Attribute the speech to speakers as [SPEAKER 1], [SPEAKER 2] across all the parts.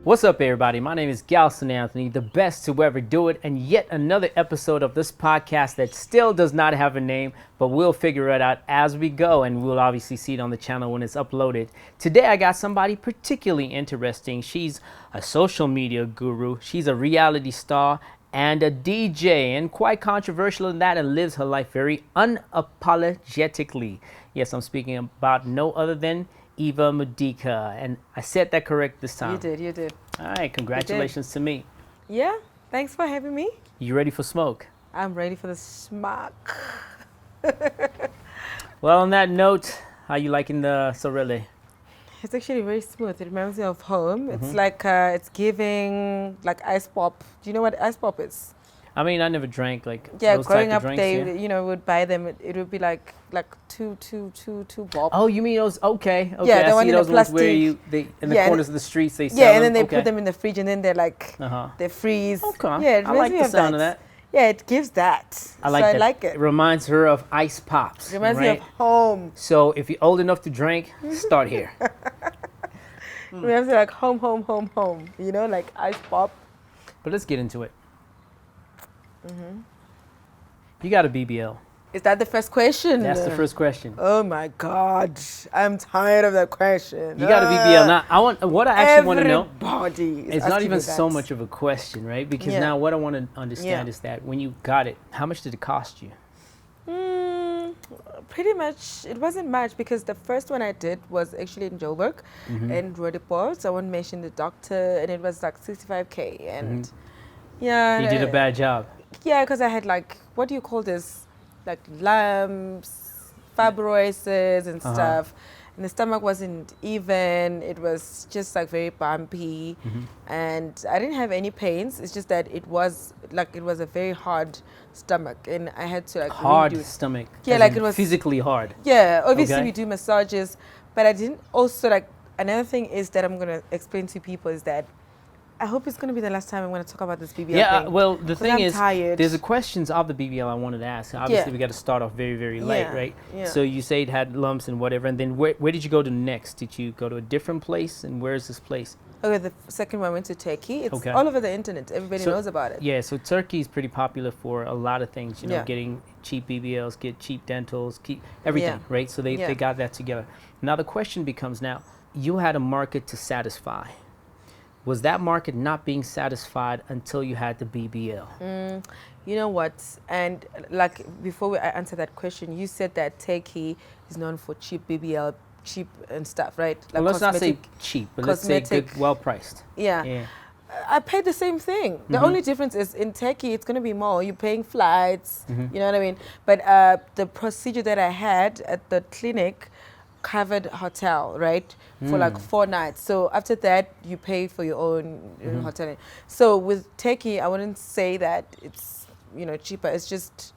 [SPEAKER 1] What's up, everybody? My name is Galson Anthony, the best to ever do it, and yet another episode of this podcast that still does not have a name, but we'll figure it out as we go, and we'll obviously see it on the channel when it's uploaded. Today, I got somebody particularly interesting. She's a social media guru, she's a reality star, and a DJ, and quite controversial in that, and lives her life very unapologetically. Yes, I'm speaking about no other than Eva Modika, and I said that correct this time.
[SPEAKER 2] You did.
[SPEAKER 1] All right, congratulations to me.
[SPEAKER 2] Yeah, thanks for having me.
[SPEAKER 1] You ready for smoke?
[SPEAKER 2] I'm ready for the smoke.
[SPEAKER 1] Well, on that note, how you liking the Sorelle?
[SPEAKER 2] It's actually very smooth. It reminds me of home. It's like, it's giving like ice pop. Do you know what ice pop is?
[SPEAKER 1] I mean, I never drank like
[SPEAKER 2] Yeah,
[SPEAKER 1] those
[SPEAKER 2] growing
[SPEAKER 1] type of
[SPEAKER 2] up,
[SPEAKER 1] drinks,
[SPEAKER 2] they would buy them. It would be like two bob.
[SPEAKER 1] Oh, you mean those? Okay.
[SPEAKER 2] Yeah, the
[SPEAKER 1] I
[SPEAKER 2] one
[SPEAKER 1] see
[SPEAKER 2] in the
[SPEAKER 1] those ones where
[SPEAKER 2] plastic.
[SPEAKER 1] they in the
[SPEAKER 2] Yeah,
[SPEAKER 1] corners of the streets they sell
[SPEAKER 2] Yeah, and then
[SPEAKER 1] them.
[SPEAKER 2] they put them in the fridge, and then they're like they freeze.
[SPEAKER 1] Okay.
[SPEAKER 2] Yeah, it
[SPEAKER 1] I
[SPEAKER 2] reminds
[SPEAKER 1] like
[SPEAKER 2] me
[SPEAKER 1] the
[SPEAKER 2] of
[SPEAKER 1] sound of that.
[SPEAKER 2] Yeah, it gives that.
[SPEAKER 1] I like
[SPEAKER 2] so
[SPEAKER 1] that.
[SPEAKER 2] I like it.
[SPEAKER 1] It reminds her of ice pops.
[SPEAKER 2] Reminds
[SPEAKER 1] right?
[SPEAKER 2] me of home.
[SPEAKER 1] So if you're old enough to drink, start here.
[SPEAKER 2] Reminds me like home. You know, like ice pop.
[SPEAKER 1] But let's get into it. You got a BBL.
[SPEAKER 2] Is that the first question?
[SPEAKER 1] That's the first question.
[SPEAKER 2] Oh my God, I'm tired of that question.
[SPEAKER 1] You got a BBL. Now, what I actually want to know.
[SPEAKER 2] Everybody is
[SPEAKER 1] It's not
[SPEAKER 2] asking
[SPEAKER 1] even
[SPEAKER 2] me
[SPEAKER 1] so
[SPEAKER 2] that.
[SPEAKER 1] much of a question, right? Because
[SPEAKER 2] Yeah.
[SPEAKER 1] now what I want to understand
[SPEAKER 2] Yeah.
[SPEAKER 1] is that when you got it, how much did it cost you?
[SPEAKER 2] Pretty much, it wasn't much because the first one I did was actually in Joburg and Roodepoort. I won't mention the doctor, and it was like 65K. And yeah,
[SPEAKER 1] You did a bad job.
[SPEAKER 2] Yeah, because I had like, what do you call this? Like lumps, fibroids and stuff. And the stomach wasn't even. It was just like very bumpy. And I didn't have any pains. It's just that it was a very hard stomach. And I had to like
[SPEAKER 1] Hard
[SPEAKER 2] redo it.
[SPEAKER 1] stomach.
[SPEAKER 2] Yeah,
[SPEAKER 1] as
[SPEAKER 2] like
[SPEAKER 1] in
[SPEAKER 2] it was
[SPEAKER 1] physically hard.
[SPEAKER 2] Yeah, obviously
[SPEAKER 1] Okay.
[SPEAKER 2] we do massages. But I didn't also like, another thing is that I'm going to explain to people is that I hope it's going to be the last time I'm going to talk about this BBL
[SPEAKER 1] Yeah,
[SPEAKER 2] thing.
[SPEAKER 1] well, the thing
[SPEAKER 2] I'm
[SPEAKER 1] is,
[SPEAKER 2] tired.
[SPEAKER 1] there's a questions of the BBL I wanted to ask. Obviously,
[SPEAKER 2] Yeah.
[SPEAKER 1] we got to start off very, very late,
[SPEAKER 2] Yeah,
[SPEAKER 1] right?
[SPEAKER 2] yeah.
[SPEAKER 1] So you say it had lumps and whatever, and then where did you go to next? Did you go to a different place, and where is this place?
[SPEAKER 2] Okay, the second one went to Turkey. It's
[SPEAKER 1] Okay.
[SPEAKER 2] all over the internet. Everybody
[SPEAKER 1] So-
[SPEAKER 2] knows about it.
[SPEAKER 1] Yeah, so Turkey is pretty popular for a lot of things, you know,
[SPEAKER 2] Yeah.
[SPEAKER 1] getting cheap BBLs, get cheap dentals, keep everything,
[SPEAKER 2] Yeah.
[SPEAKER 1] right? So they
[SPEAKER 2] Yeah.
[SPEAKER 1] got that together. Now the question becomes now, you had a market to satisfy. Was that market not being satisfied until you had the BBL?
[SPEAKER 2] You know what? And like before I answer that question, you said that Turkey is known for cheap BBL, cheap and stuff, right? Like
[SPEAKER 1] Well, let's not say
[SPEAKER 2] cosmetic-
[SPEAKER 1] cheap, but let's say good, well priced.
[SPEAKER 2] Yeah.
[SPEAKER 1] Yeah.
[SPEAKER 2] I paid the same thing. The only difference is in Turkey, it's going to be more. You're paying flights, you know what I mean? But the procedure that I had at the clinic covered hotel, right? For like 4 nights. So after that, you pay for your own hotel. So with Turkey, I wouldn't say that it's, cheaper. It's just,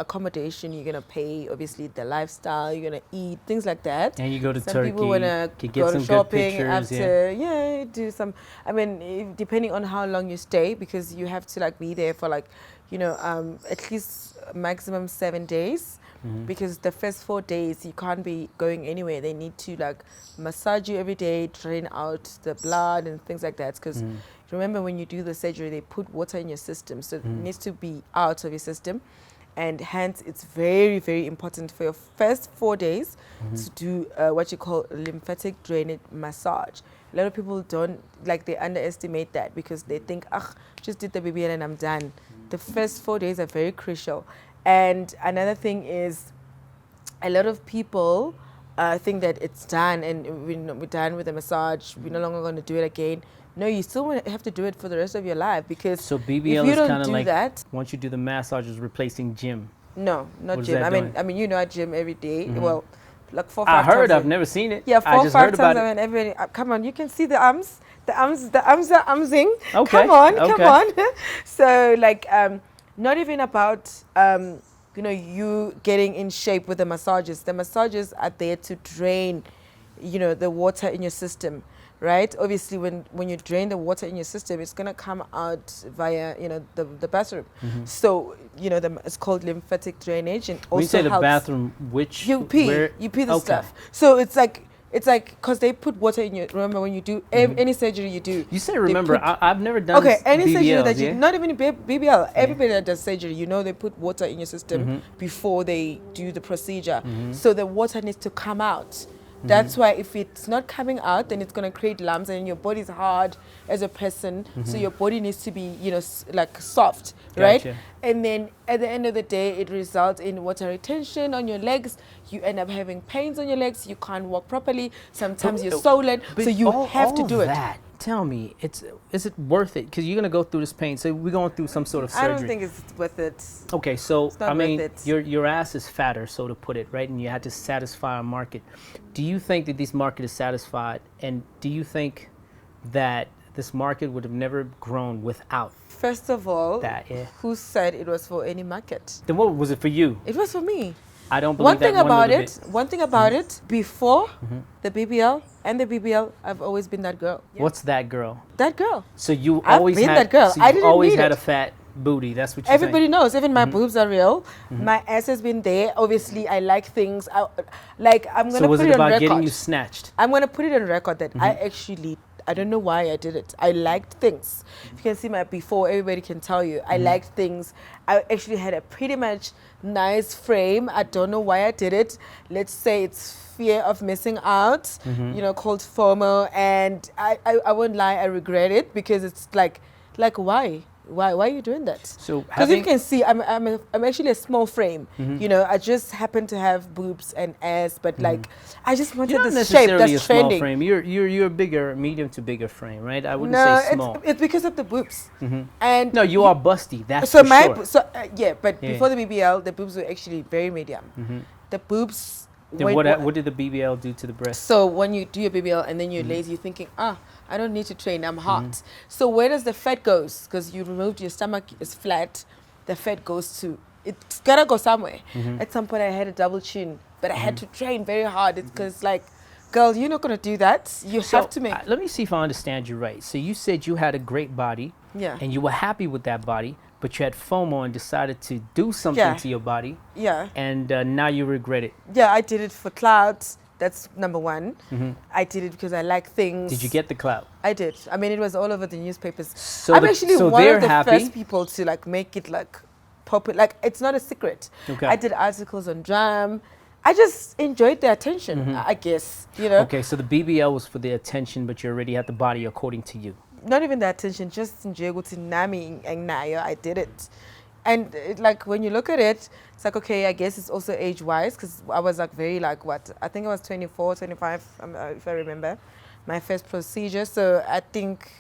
[SPEAKER 2] accommodation. You're going to pay, obviously, the lifestyle. You're going to eat, things like that.
[SPEAKER 1] And you go to
[SPEAKER 2] Some
[SPEAKER 1] Turkey,
[SPEAKER 2] people want to
[SPEAKER 1] could
[SPEAKER 2] go
[SPEAKER 1] get
[SPEAKER 2] to
[SPEAKER 1] some
[SPEAKER 2] shopping
[SPEAKER 1] good pictures.
[SPEAKER 2] after, do some. I mean, depending on how long you stay, because you have to like be there for like, at least maximum 7 days, because the first 4 days you can't be going anywhere. They need to like massage you every day, drain out the blood and things like that. Because remember, when you do the surgery, they put water in your system, so it needs to be out of your system. And hence, it's very, very important for your first 4 days to do what you call lymphatic drainage massage. A lot of people they underestimate that because they think, just did the BBL and I'm done. The first 4 days are very crucial. And another thing is, a lot of people think that it's done and we're done with the massage, we're no longer going to do it again. No, you still have to do it for the rest of your life because
[SPEAKER 1] So
[SPEAKER 2] if
[SPEAKER 1] BBL
[SPEAKER 2] you
[SPEAKER 1] is
[SPEAKER 2] don't
[SPEAKER 1] kind of
[SPEAKER 2] do
[SPEAKER 1] like,
[SPEAKER 2] that,
[SPEAKER 1] once you do the massage, is replacing gym.
[SPEAKER 2] no, not
[SPEAKER 1] What is
[SPEAKER 2] gym.
[SPEAKER 1] that doing?
[SPEAKER 2] I mean, I gym every day. Well, like 4 or 5
[SPEAKER 1] I heard,
[SPEAKER 2] times.
[SPEAKER 1] I've never seen it.
[SPEAKER 2] Yeah,
[SPEAKER 1] I
[SPEAKER 2] 4 or
[SPEAKER 1] just
[SPEAKER 2] 5
[SPEAKER 1] heard about
[SPEAKER 2] times.
[SPEAKER 1] it.
[SPEAKER 2] I mean, every come on, you can see the arms. The arms are armsing.
[SPEAKER 1] Okay,
[SPEAKER 2] Come on.
[SPEAKER 1] okay.
[SPEAKER 2] So like, not even about you getting in shape with the massages. The massages are there to drain, the water in your system, right? Obviously, when you drain the water in your system, it's gonna come out via the bathroom. So it's called lymphatic drainage, and also
[SPEAKER 1] When you say the
[SPEAKER 2] helps
[SPEAKER 1] bathroom, which
[SPEAKER 2] you pee
[SPEAKER 1] where,
[SPEAKER 2] the
[SPEAKER 1] okay.
[SPEAKER 2] stuff. So it's like It's like, because they put water in your, remember when you do any surgery you do.
[SPEAKER 1] You say remember, I've never done
[SPEAKER 2] any surgery
[SPEAKER 1] BBLs,
[SPEAKER 2] that you, not even BBL, everybody
[SPEAKER 1] Yeah.
[SPEAKER 2] that does surgery, you know, they put water in your system before they do the procedure.
[SPEAKER 1] Mm-hmm.
[SPEAKER 2] So the water needs to come out. That's why if it's not coming out, then it's going to create lumps, and your body's hard as a person. So your body needs to be, you know, like soft, right?
[SPEAKER 1] Gotcha.
[SPEAKER 2] And then at the end of the day, it results in water retention on your legs. You end up having pains on your legs. You can't walk properly. Sometimes you're swollen. So you have to do it.
[SPEAKER 1] Tell me, is it worth it? Because you're gonna go through this pain. So we're going through some sort of surgery.
[SPEAKER 2] I don't think it's worth it.
[SPEAKER 1] Okay, so
[SPEAKER 2] not
[SPEAKER 1] I mean,
[SPEAKER 2] worth it.
[SPEAKER 1] your ass is fatter, so to put it, right? And you had to satisfy a market. Do you think that this market is satisfied? And do you think that this market would have never grown without
[SPEAKER 2] First of all,
[SPEAKER 1] that? Yeah.
[SPEAKER 2] who said it was for any market?
[SPEAKER 1] Then what was it for you?
[SPEAKER 2] It was for me.
[SPEAKER 1] I don't believe
[SPEAKER 2] One thing about it, before the BBL and the BBL, I've always been that girl.
[SPEAKER 1] What's that girl?
[SPEAKER 2] That girl.
[SPEAKER 1] So you
[SPEAKER 2] I've
[SPEAKER 1] always
[SPEAKER 2] been
[SPEAKER 1] had
[SPEAKER 2] that girl.
[SPEAKER 1] So
[SPEAKER 2] I
[SPEAKER 1] you've
[SPEAKER 2] didn't
[SPEAKER 1] always
[SPEAKER 2] need
[SPEAKER 1] had
[SPEAKER 2] it.
[SPEAKER 1] a fat booty. That's what you're
[SPEAKER 2] Everybody
[SPEAKER 1] saying.
[SPEAKER 2] knows. Even my boobs are real. My ass has been there. Obviously, I like things. I'm gonna
[SPEAKER 1] So was
[SPEAKER 2] put
[SPEAKER 1] it
[SPEAKER 2] it on
[SPEAKER 1] about
[SPEAKER 2] record.
[SPEAKER 1] getting you snatched?
[SPEAKER 2] I'm gonna put it on record that I don't know why I did it. I liked things. If you can see my before, everybody can tell you. I liked things. I actually had a pretty much nice frame. I don't know why I did it. Let's say it's fear of missing out, you know, called FOMO. And I won't lie, I regret it, because it's like why? Why are you doing that?
[SPEAKER 1] So
[SPEAKER 2] Because if you can see, I'm actually a small frame. You know, I just happen to have boobs and ass, but like I just wanted
[SPEAKER 1] You're not
[SPEAKER 2] this shape
[SPEAKER 1] necessarily
[SPEAKER 2] that's
[SPEAKER 1] a small
[SPEAKER 2] trending.
[SPEAKER 1] frame. You're a bigger, medium to bigger frame, right? I wouldn't
[SPEAKER 2] No,
[SPEAKER 1] say small.
[SPEAKER 2] it's because of the boobs. And
[SPEAKER 1] No, you are busty. That's
[SPEAKER 2] so
[SPEAKER 1] for
[SPEAKER 2] my
[SPEAKER 1] sure.
[SPEAKER 2] yeah, but
[SPEAKER 1] Yeah.
[SPEAKER 2] before the BBL, the boobs were actually very medium. The boobs.
[SPEAKER 1] Then what did the BBL do to the breast?
[SPEAKER 2] So when you do your BBL and then you're lazy, you're thinking, I don't need to train, I'm hot. So where does the fat goes? Because you removed, your stomach is flat, the fat goes to, it's gotta go somewhere. At some point I had a double chin, but I had to train very hard. It's because like, girl, you're not gonna do that. You have to make.
[SPEAKER 1] Let me see if I understand you right. So you said you had a great body,
[SPEAKER 2] Yeah.
[SPEAKER 1] and you were happy with that body, but you had FOMO and decided to do something to your body,
[SPEAKER 2] Yeah.
[SPEAKER 1] and now you regret it.
[SPEAKER 2] Yeah, I did it for clout. That's number one. I did it because I like things.
[SPEAKER 1] Did you get the clout?
[SPEAKER 2] I did. I mean, it was all over the newspapers.
[SPEAKER 1] So
[SPEAKER 2] I'm actually one
[SPEAKER 1] they're
[SPEAKER 2] of the
[SPEAKER 1] happy.
[SPEAKER 2] first people to like make it like popular. Like it's not a secret.
[SPEAKER 1] Okay.
[SPEAKER 2] I did articles on Dram. I just enjoyed the attention, I guess. You know,
[SPEAKER 1] Okay, so the BBL was for the attention, but you already had the body according to you.
[SPEAKER 2] not even the attention, just in Nami and Naya, I did it. And like when you look at it, it's like, okay, I guess it's also age-wise, because I was like very like what? I think I was 24, 25, if I remember, my first procedure. So I think,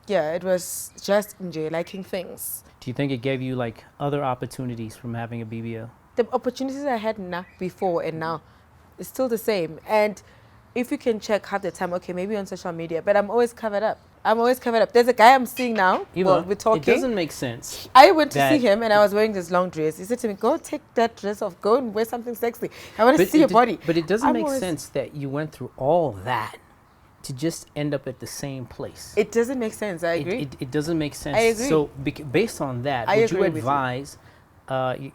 [SPEAKER 2] yeah, it was just enjoy liking things.
[SPEAKER 1] Do you think it gave you like other opportunities from having a BBL?
[SPEAKER 2] The opportunities I had before and now, it's still the same. And if you can check half the time, okay, maybe on social media, but I'm always covered up. There's a guy I'm seeing now.
[SPEAKER 1] Eva,
[SPEAKER 2] we're talking.
[SPEAKER 1] it doesn't make sense.
[SPEAKER 2] I went to see him and I was wearing this long dress. He said to me, go take that dress off. Go and wear something sexy. I want to see your body.
[SPEAKER 1] But it doesn't
[SPEAKER 2] I'm
[SPEAKER 1] make
[SPEAKER 2] always-
[SPEAKER 1] sense that you went through all that to just end up at the same place.
[SPEAKER 2] It doesn't make sense. I agree.
[SPEAKER 1] It doesn't make sense.
[SPEAKER 2] I agree.
[SPEAKER 1] So based on that,
[SPEAKER 2] I
[SPEAKER 1] would you
[SPEAKER 2] agree with you.
[SPEAKER 1] advise,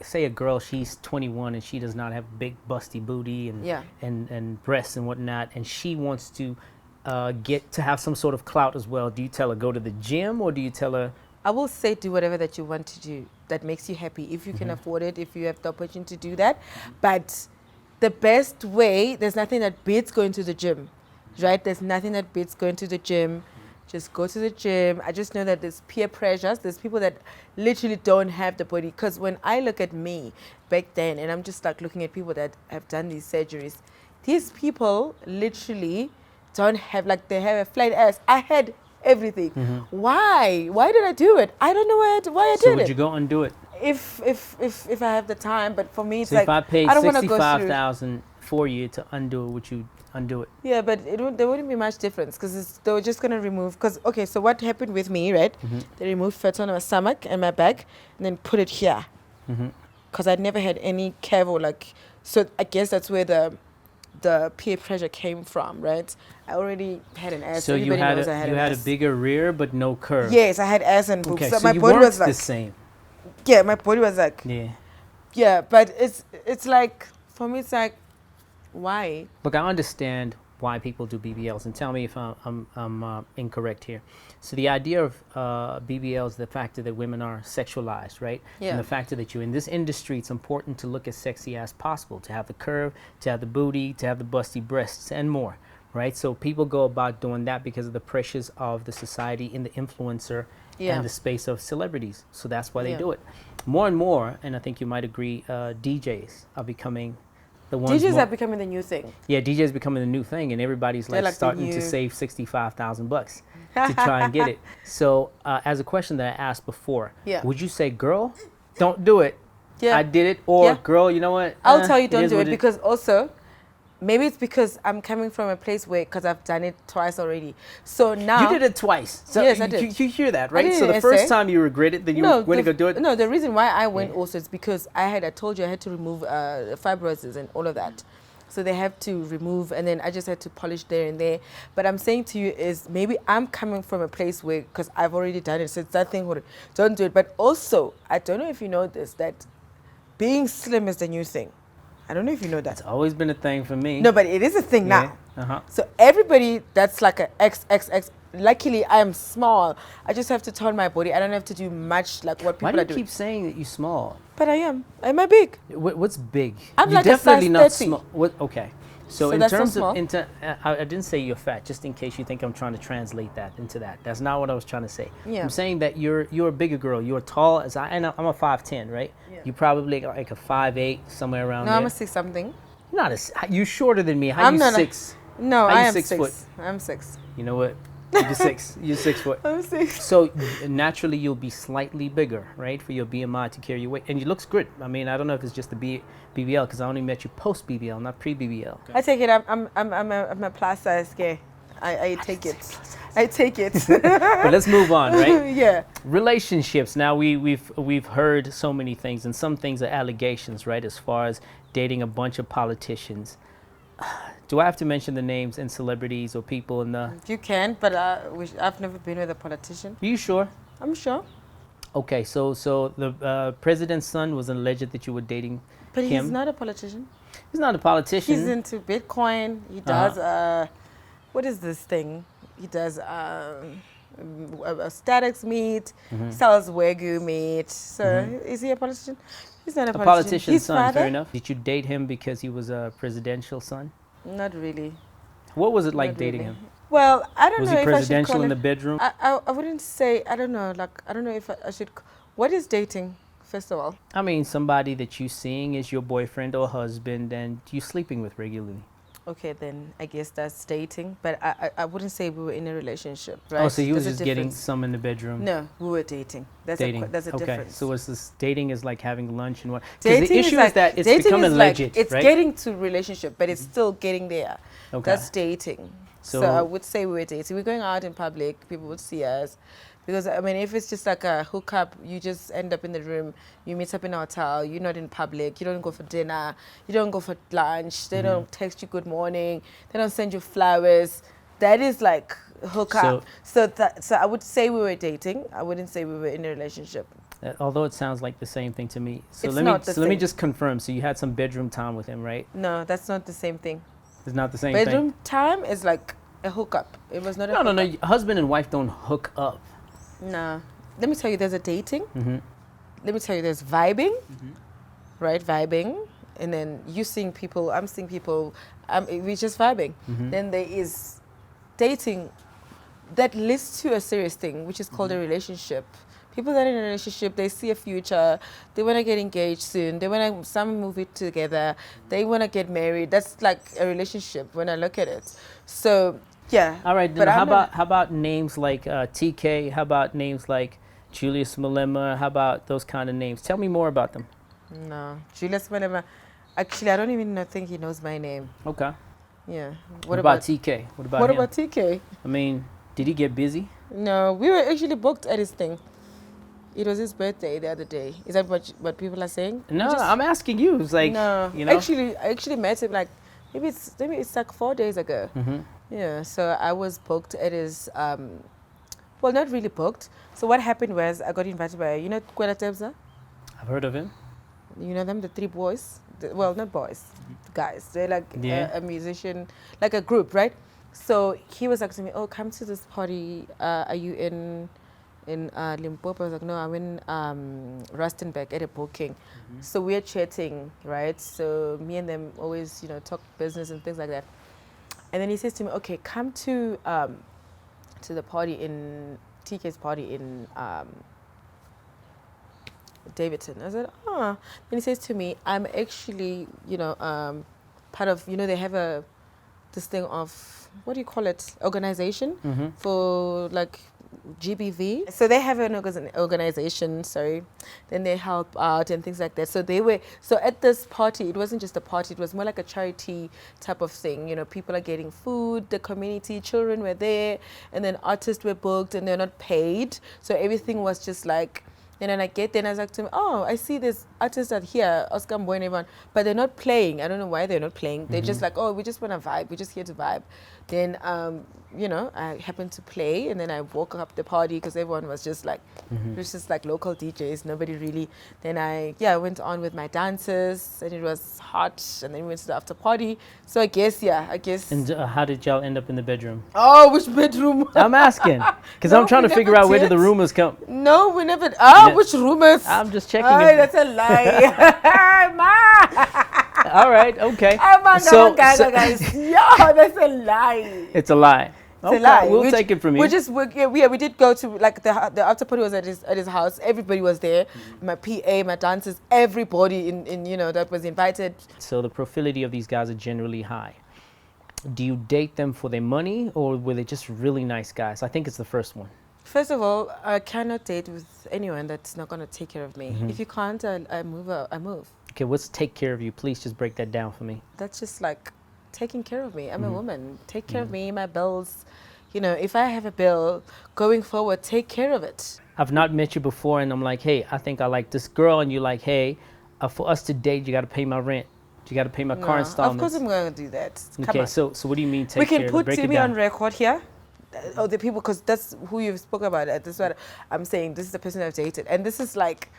[SPEAKER 1] say a girl, she's 21 and she does not have big busty booty and
[SPEAKER 2] Yeah.
[SPEAKER 1] and breasts and whatnot, and she wants to get to have some sort of clout as well. Do you tell her go to the gym, or do you tell her?
[SPEAKER 2] I will say do whatever that you want to do that makes you happy. If you can afford it, if you have the opportunity to do that. But the best way, there's nothing that beats going to the gym, right? There's nothing that beats going to the gym. Just go to the gym. I just know that there's peer pressures. There's people that literally don't have the body. Because when I look at me back then, and I'm just like looking at people that have done these surgeries, these people literally don't have, like, they have a flat ass. I had everything. Why? Why did I do it? I don't know why I
[SPEAKER 1] So
[SPEAKER 2] did
[SPEAKER 1] would
[SPEAKER 2] it.
[SPEAKER 1] you go undo it?
[SPEAKER 2] If I have the time, but for me, it's
[SPEAKER 1] So
[SPEAKER 2] like
[SPEAKER 1] if I paid
[SPEAKER 2] I don't want to go through.
[SPEAKER 1] $65,000 for you to undo it, would you undo it?
[SPEAKER 2] Yeah, but there wouldn't be much difference because they were just gonna remove. Because okay, so what happened with me, right? They removed fat on my stomach and my back, and then put it here. Because I'd never had any curve or like. So I guess that's where the peer pressure came from, right? I already had an ass.
[SPEAKER 1] So you
[SPEAKER 2] Everybody
[SPEAKER 1] had
[SPEAKER 2] knows I
[SPEAKER 1] you
[SPEAKER 2] an
[SPEAKER 1] had a
[SPEAKER 2] ass.
[SPEAKER 1] bigger rear but no curve.
[SPEAKER 2] Yes, I had ass and boobs.
[SPEAKER 1] Okay,
[SPEAKER 2] So
[SPEAKER 1] so
[SPEAKER 2] my
[SPEAKER 1] you
[SPEAKER 2] body
[SPEAKER 1] weren't
[SPEAKER 2] was like
[SPEAKER 1] the same.
[SPEAKER 2] yeah, my body was like
[SPEAKER 1] Yeah.
[SPEAKER 2] yeah, but it's like for me it's like why?
[SPEAKER 1] Look, I understand why people do BBLs, and tell me if I'm incorrect here. So the idea of BBLs, the factor that women are sexualized, right?
[SPEAKER 2] Yeah.
[SPEAKER 1] And the factor that you're in this industry, it's important to look as sexy as possible, to have the curve, to have the booty, to have the busty breasts, and more, right? So people go about doing that because of the pressures of the society in the influencer and the space of celebrities. So that's why they do it. More and more, and I think you might agree, DJs are becoming the ones.
[SPEAKER 2] DJs are becoming the new thing.
[SPEAKER 1] Yeah, DJs becoming the new thing, and everybody's like starting to save $65,000 to try and get it. So, as a question that I asked before, would you say, girl, don't do it?
[SPEAKER 2] Yeah.
[SPEAKER 1] I did it, or girl, you know what?
[SPEAKER 2] I'll tell you, don't do it, because also, maybe it's because I'm coming from a place where, because I've done it twice already. So now...
[SPEAKER 1] You did it twice. So
[SPEAKER 2] yes, I did.
[SPEAKER 1] You hear that, right? So the first time you regret it, then you went to go do it?
[SPEAKER 2] No, the reason why I went also is because I told you I had to remove fibrosis and all of that. So they have to remove, and then I just had to polish there and there. But I'm saying to you is maybe I'm coming from a place where, because I've already done it, so it's that thing where don't do it. But also, I don't know if you know this, that being slim is the new thing. I don't know if you know that.
[SPEAKER 1] It's always been a thing for me.
[SPEAKER 2] No, but it is a thing now. So everybody that's like a XXX, luckily I am small. I just have to tone my body. I don't have to do much like what people are doing.
[SPEAKER 1] Why do you keep saying that you're small?
[SPEAKER 2] But I am. Am I big?
[SPEAKER 1] What's big?
[SPEAKER 2] I'm
[SPEAKER 1] you're
[SPEAKER 2] like
[SPEAKER 1] definitely
[SPEAKER 2] a
[SPEAKER 1] not
[SPEAKER 2] size 30.
[SPEAKER 1] small. Okay. So in
[SPEAKER 2] that's
[SPEAKER 1] terms
[SPEAKER 2] so
[SPEAKER 1] of, I didn't say you're fat, just in case you think I'm trying to translate that into that. That's not what I was trying to say.
[SPEAKER 2] Yeah.
[SPEAKER 1] I'm saying that you're a bigger girl. You're tall as and I'm a 5'10", right? Yeah. You probably like a 5'8", somewhere around there.
[SPEAKER 2] No, I'm a 6 something.
[SPEAKER 1] You're shorter than me. How are you 6?
[SPEAKER 2] No, I am
[SPEAKER 1] 6 foot?
[SPEAKER 2] I'm 6.
[SPEAKER 1] You know what? You're 6. You're 6 foot.
[SPEAKER 2] I'm 6.
[SPEAKER 1] So naturally, you'll be slightly bigger, right, for your BMI to carry your weight, and you looks good. I mean, I don't know if it's just the BBL, because I only met you post BBL, not pre BBL.
[SPEAKER 2] Okay. I take it. I'm a plus size gay. I take it. I take it.
[SPEAKER 1] But let's move on, right?
[SPEAKER 2] Yeah.
[SPEAKER 1] Relationships. Now we've heard so many things, and some things are allegations, right? As far as dating a bunch of politicians. Do I have to mention the names and celebrities or people in the...
[SPEAKER 2] You can, but I've never been with a politician.
[SPEAKER 1] Are you sure?
[SPEAKER 2] I'm sure.
[SPEAKER 1] Okay, so the president's son was alleged that you were dating
[SPEAKER 2] but
[SPEAKER 1] him.
[SPEAKER 2] He's not a politician.
[SPEAKER 1] He's not a politician.
[SPEAKER 2] He's into Bitcoin. He does, what is this thing? He does statics meat, sells Wagyu meat. So is he a politician? He's not a politician.
[SPEAKER 1] Politician's
[SPEAKER 2] His
[SPEAKER 1] son,
[SPEAKER 2] father?
[SPEAKER 1] fair enough. Did you date him because he was a presidential son?
[SPEAKER 2] Not really.
[SPEAKER 1] What was it like dating him?
[SPEAKER 2] Well, I don't
[SPEAKER 1] Was
[SPEAKER 2] know
[SPEAKER 1] he
[SPEAKER 2] if I should
[SPEAKER 1] presidential
[SPEAKER 2] call
[SPEAKER 1] in
[SPEAKER 2] it,
[SPEAKER 1] the bedroom?
[SPEAKER 2] I wouldn't say, I don't know, like, I don't know if I should, what is dating, first of all?
[SPEAKER 1] I mean, somebody that you seeing is your boyfriend or husband and you sleeping with regularly.
[SPEAKER 2] Okay, then I guess that's dating, but I wouldn't say we were in a relationship, right?
[SPEAKER 1] Oh, so you was
[SPEAKER 2] There's
[SPEAKER 1] just
[SPEAKER 2] a
[SPEAKER 1] getting
[SPEAKER 2] difference.
[SPEAKER 1] some in the bedroom?
[SPEAKER 2] No, we were dating. That's
[SPEAKER 1] dating.
[SPEAKER 2] That's a
[SPEAKER 1] okay.
[SPEAKER 2] difference.
[SPEAKER 1] So what's this dating is like having lunch and what? Because
[SPEAKER 2] Dating
[SPEAKER 1] the issue is that it's
[SPEAKER 2] dating
[SPEAKER 1] becoming
[SPEAKER 2] is
[SPEAKER 1] legit,
[SPEAKER 2] it's
[SPEAKER 1] right?
[SPEAKER 2] getting to relationship, but it's still getting there.
[SPEAKER 1] Okay.
[SPEAKER 2] That's dating. So I would say we were dating. We're going out in public, people would see us. Because, I mean, if it's just like a hookup, you just end up in the room, you meet up in a hotel, you're not in public, you don't go for dinner, you don't go for lunch, they don't text you good morning, they don't send you flowers. That is like hookup. So I would say we were dating. I wouldn't say we were in a relationship.
[SPEAKER 1] Although it sounds like the same thing to me. So
[SPEAKER 2] It's
[SPEAKER 1] let
[SPEAKER 2] not
[SPEAKER 1] me
[SPEAKER 2] the
[SPEAKER 1] let me
[SPEAKER 2] same.
[SPEAKER 1] just confirm. So you had some bedroom time with him, right?
[SPEAKER 2] No, that's not the same thing.
[SPEAKER 1] It's not the same thing.
[SPEAKER 2] Bedroom time is like a hookup. It was not a hookup.
[SPEAKER 1] No. Husband and wife don't hook up.
[SPEAKER 2] No. Let me tell you, there's a dating. Let me tell you, there's vibing, right? Vibing. And then you seeing people, I'm seeing people, we're just vibing. Then there is dating that leads to a serious thing, which is called a relationship. People that are in a relationship, they see a future, they want to get engaged soon, they want to, some move it together, they want to get married. That's like a relationship when I look at it. So, yeah.
[SPEAKER 1] All right, then how about names like TK? How about names like Julius Malema? How about those kind of names? Tell me more about them.
[SPEAKER 2] No, Julius Malema. Actually, I don't even think he knows my name.
[SPEAKER 1] Okay.
[SPEAKER 2] Yeah.
[SPEAKER 1] What about TK? What about
[SPEAKER 2] What
[SPEAKER 1] him?
[SPEAKER 2] about TK?
[SPEAKER 1] I mean, did he get busy?
[SPEAKER 2] No, we were actually booked at his thing. It was his birthday the other day. Is that what people are saying?
[SPEAKER 1] No, I'm asking you. It's like,
[SPEAKER 2] no.
[SPEAKER 1] you know.
[SPEAKER 2] I actually met him like maybe it's like 4 days ago. Yeah. So I was booked at his. Well, not really booked. So what happened was I got invited by Kwela Tebza.
[SPEAKER 1] I've heard of him.
[SPEAKER 2] You know them, the 3 boys. well, not boys, guys. They're like a musician, like a group, right? So he was asking me, "Oh, come to this party. Are you in Limpopo?" I was like, "No, I'm in Rustenburg at a booking." So we're chatting, right? So me and them always, talk business and things like that. And then he says to me, "Okay, come to the party in TK's party in Davidson." I said, "Oh." Then he says to me, "I'm actually, part of, they have this thing of, what do you call it? Organization for like GBV. So they have an organization, then they help out and things like that. So at this party, it wasn't just a party, it was more like a charity type of thing. People are getting food, the community, children were there, and then artists were booked and they're not paid. So everything was just like, and then I was like to him, "Oh, I see this artists are here, Oscar Mboy and everyone, but they're not playing. I don't know why they're not playing. They're just like, oh, we just want to vibe. We're just here to vibe." Then, I happened to play, and then I woke up the party because everyone was just like, it was just like local DJs, nobody really. Then I went on with my dances, and it was hot, and then we went to the after party. So I guess.
[SPEAKER 1] And how did y'all end up in the bedroom?
[SPEAKER 2] Oh, which bedroom?
[SPEAKER 1] I'm asking, because I'm trying to figure out where did the rumors come.
[SPEAKER 2] No, we never. Which rumors?
[SPEAKER 1] I'm just checking.
[SPEAKER 2] Oh, that's a lie.
[SPEAKER 1] All right, okay.
[SPEAKER 2] So, guys, that's a lie.
[SPEAKER 1] It's a lie.
[SPEAKER 2] It's a lie.
[SPEAKER 1] We'll take it from you.
[SPEAKER 2] We did go to, like, the after party was at his house. Everybody was there. My PA, my dancers, everybody in that was invited.
[SPEAKER 1] So the profility of these guys are generally high. Do you date them for their money, or were they just really nice guys? I think it's the first one.
[SPEAKER 2] First of all, I cannot date with anyone that's not going to take care of me. If you can't, I move.
[SPEAKER 1] Okay, what's take care of you? Please just break that down for me.
[SPEAKER 2] That's just like taking care of me. I'm a woman. Take care of me, my bills. If I have a bill going forward, take care of it.
[SPEAKER 1] I've not met you before, and I'm like, hey, I think I like this girl, and you're like, hey, for us to date, you got to pay my rent. You got to pay my car installments.
[SPEAKER 2] Of course I'm going to do that.
[SPEAKER 1] Okay, so what do you mean take care?
[SPEAKER 2] We can put Timmy on record here. The people, because that's who you've spoken about. That's what I'm saying. This is the person I've dated, and this is like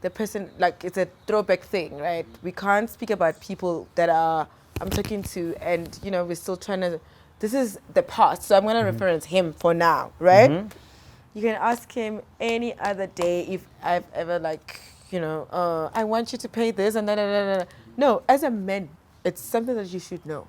[SPEAKER 2] the person, like, it's a throwback thing, right? We can't speak about people that I'm talking to, and we're still trying to. This is the past, so I'm going to reference him for now, right? You can ask him any other day if I've ever I want you to pay this and da. No, as a man, it's something that you should know.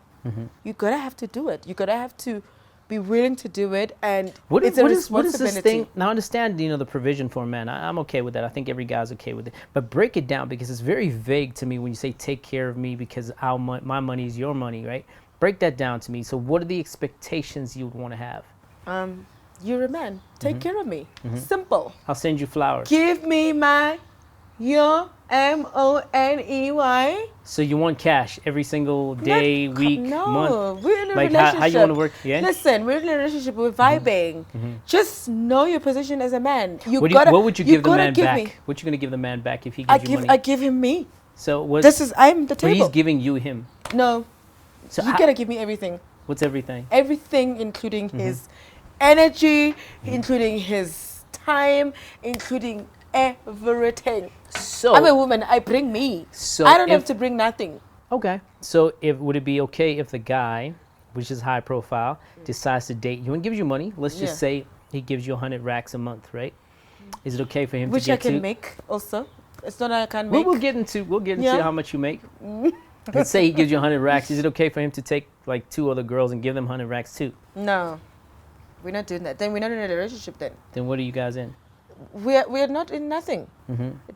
[SPEAKER 2] You gotta have to do it. You gotta have to be willing to do it, and it's a responsibility.
[SPEAKER 1] What is this thing? Now, I understand, the provision for a man. I'm okay with that. I think every guy's okay with it. But break it down, because it's very vague to me when you say take care of me because my money is your money, right? Break that down to me. So what are the expectations you would want to have?
[SPEAKER 2] You're a man. Take care of me. Simple.
[SPEAKER 1] I'll send you flowers.
[SPEAKER 2] Give me your money.
[SPEAKER 1] So you want cash every single day, week, month?
[SPEAKER 2] No, we're in a relationship.
[SPEAKER 1] How you want to work? Yeah.
[SPEAKER 2] Listen, we're in a relationship. We're vibing. Just know your position as a man.
[SPEAKER 1] What would you give the man back? What you gonna give the man back if he gives you money?
[SPEAKER 2] I give him me.
[SPEAKER 1] So
[SPEAKER 2] I'm the table.
[SPEAKER 1] But he's giving you him.
[SPEAKER 2] No. So you gotta give me everything.
[SPEAKER 1] What's everything?
[SPEAKER 2] Everything, including his energy, including his time, including everything. So I'm a woman. I bring me. So I don't have to bring nothing.
[SPEAKER 1] Okay. So would it be okay if the guy, which is high profile, decides to date you and gives you money? Let's just say he gives you 100 racks a month, right? Is it okay for him
[SPEAKER 2] to get
[SPEAKER 1] Which I
[SPEAKER 2] can make also? It's not that I can make.
[SPEAKER 1] We'll get into how much you make. Let's say he gives you 100 racks. Is it okay for him to take like 2 other girls and give them 100 racks too?
[SPEAKER 2] No, we're not doing that. Then we're not in a relationship. Then
[SPEAKER 1] what are you guys in?
[SPEAKER 2] We're not in nothing.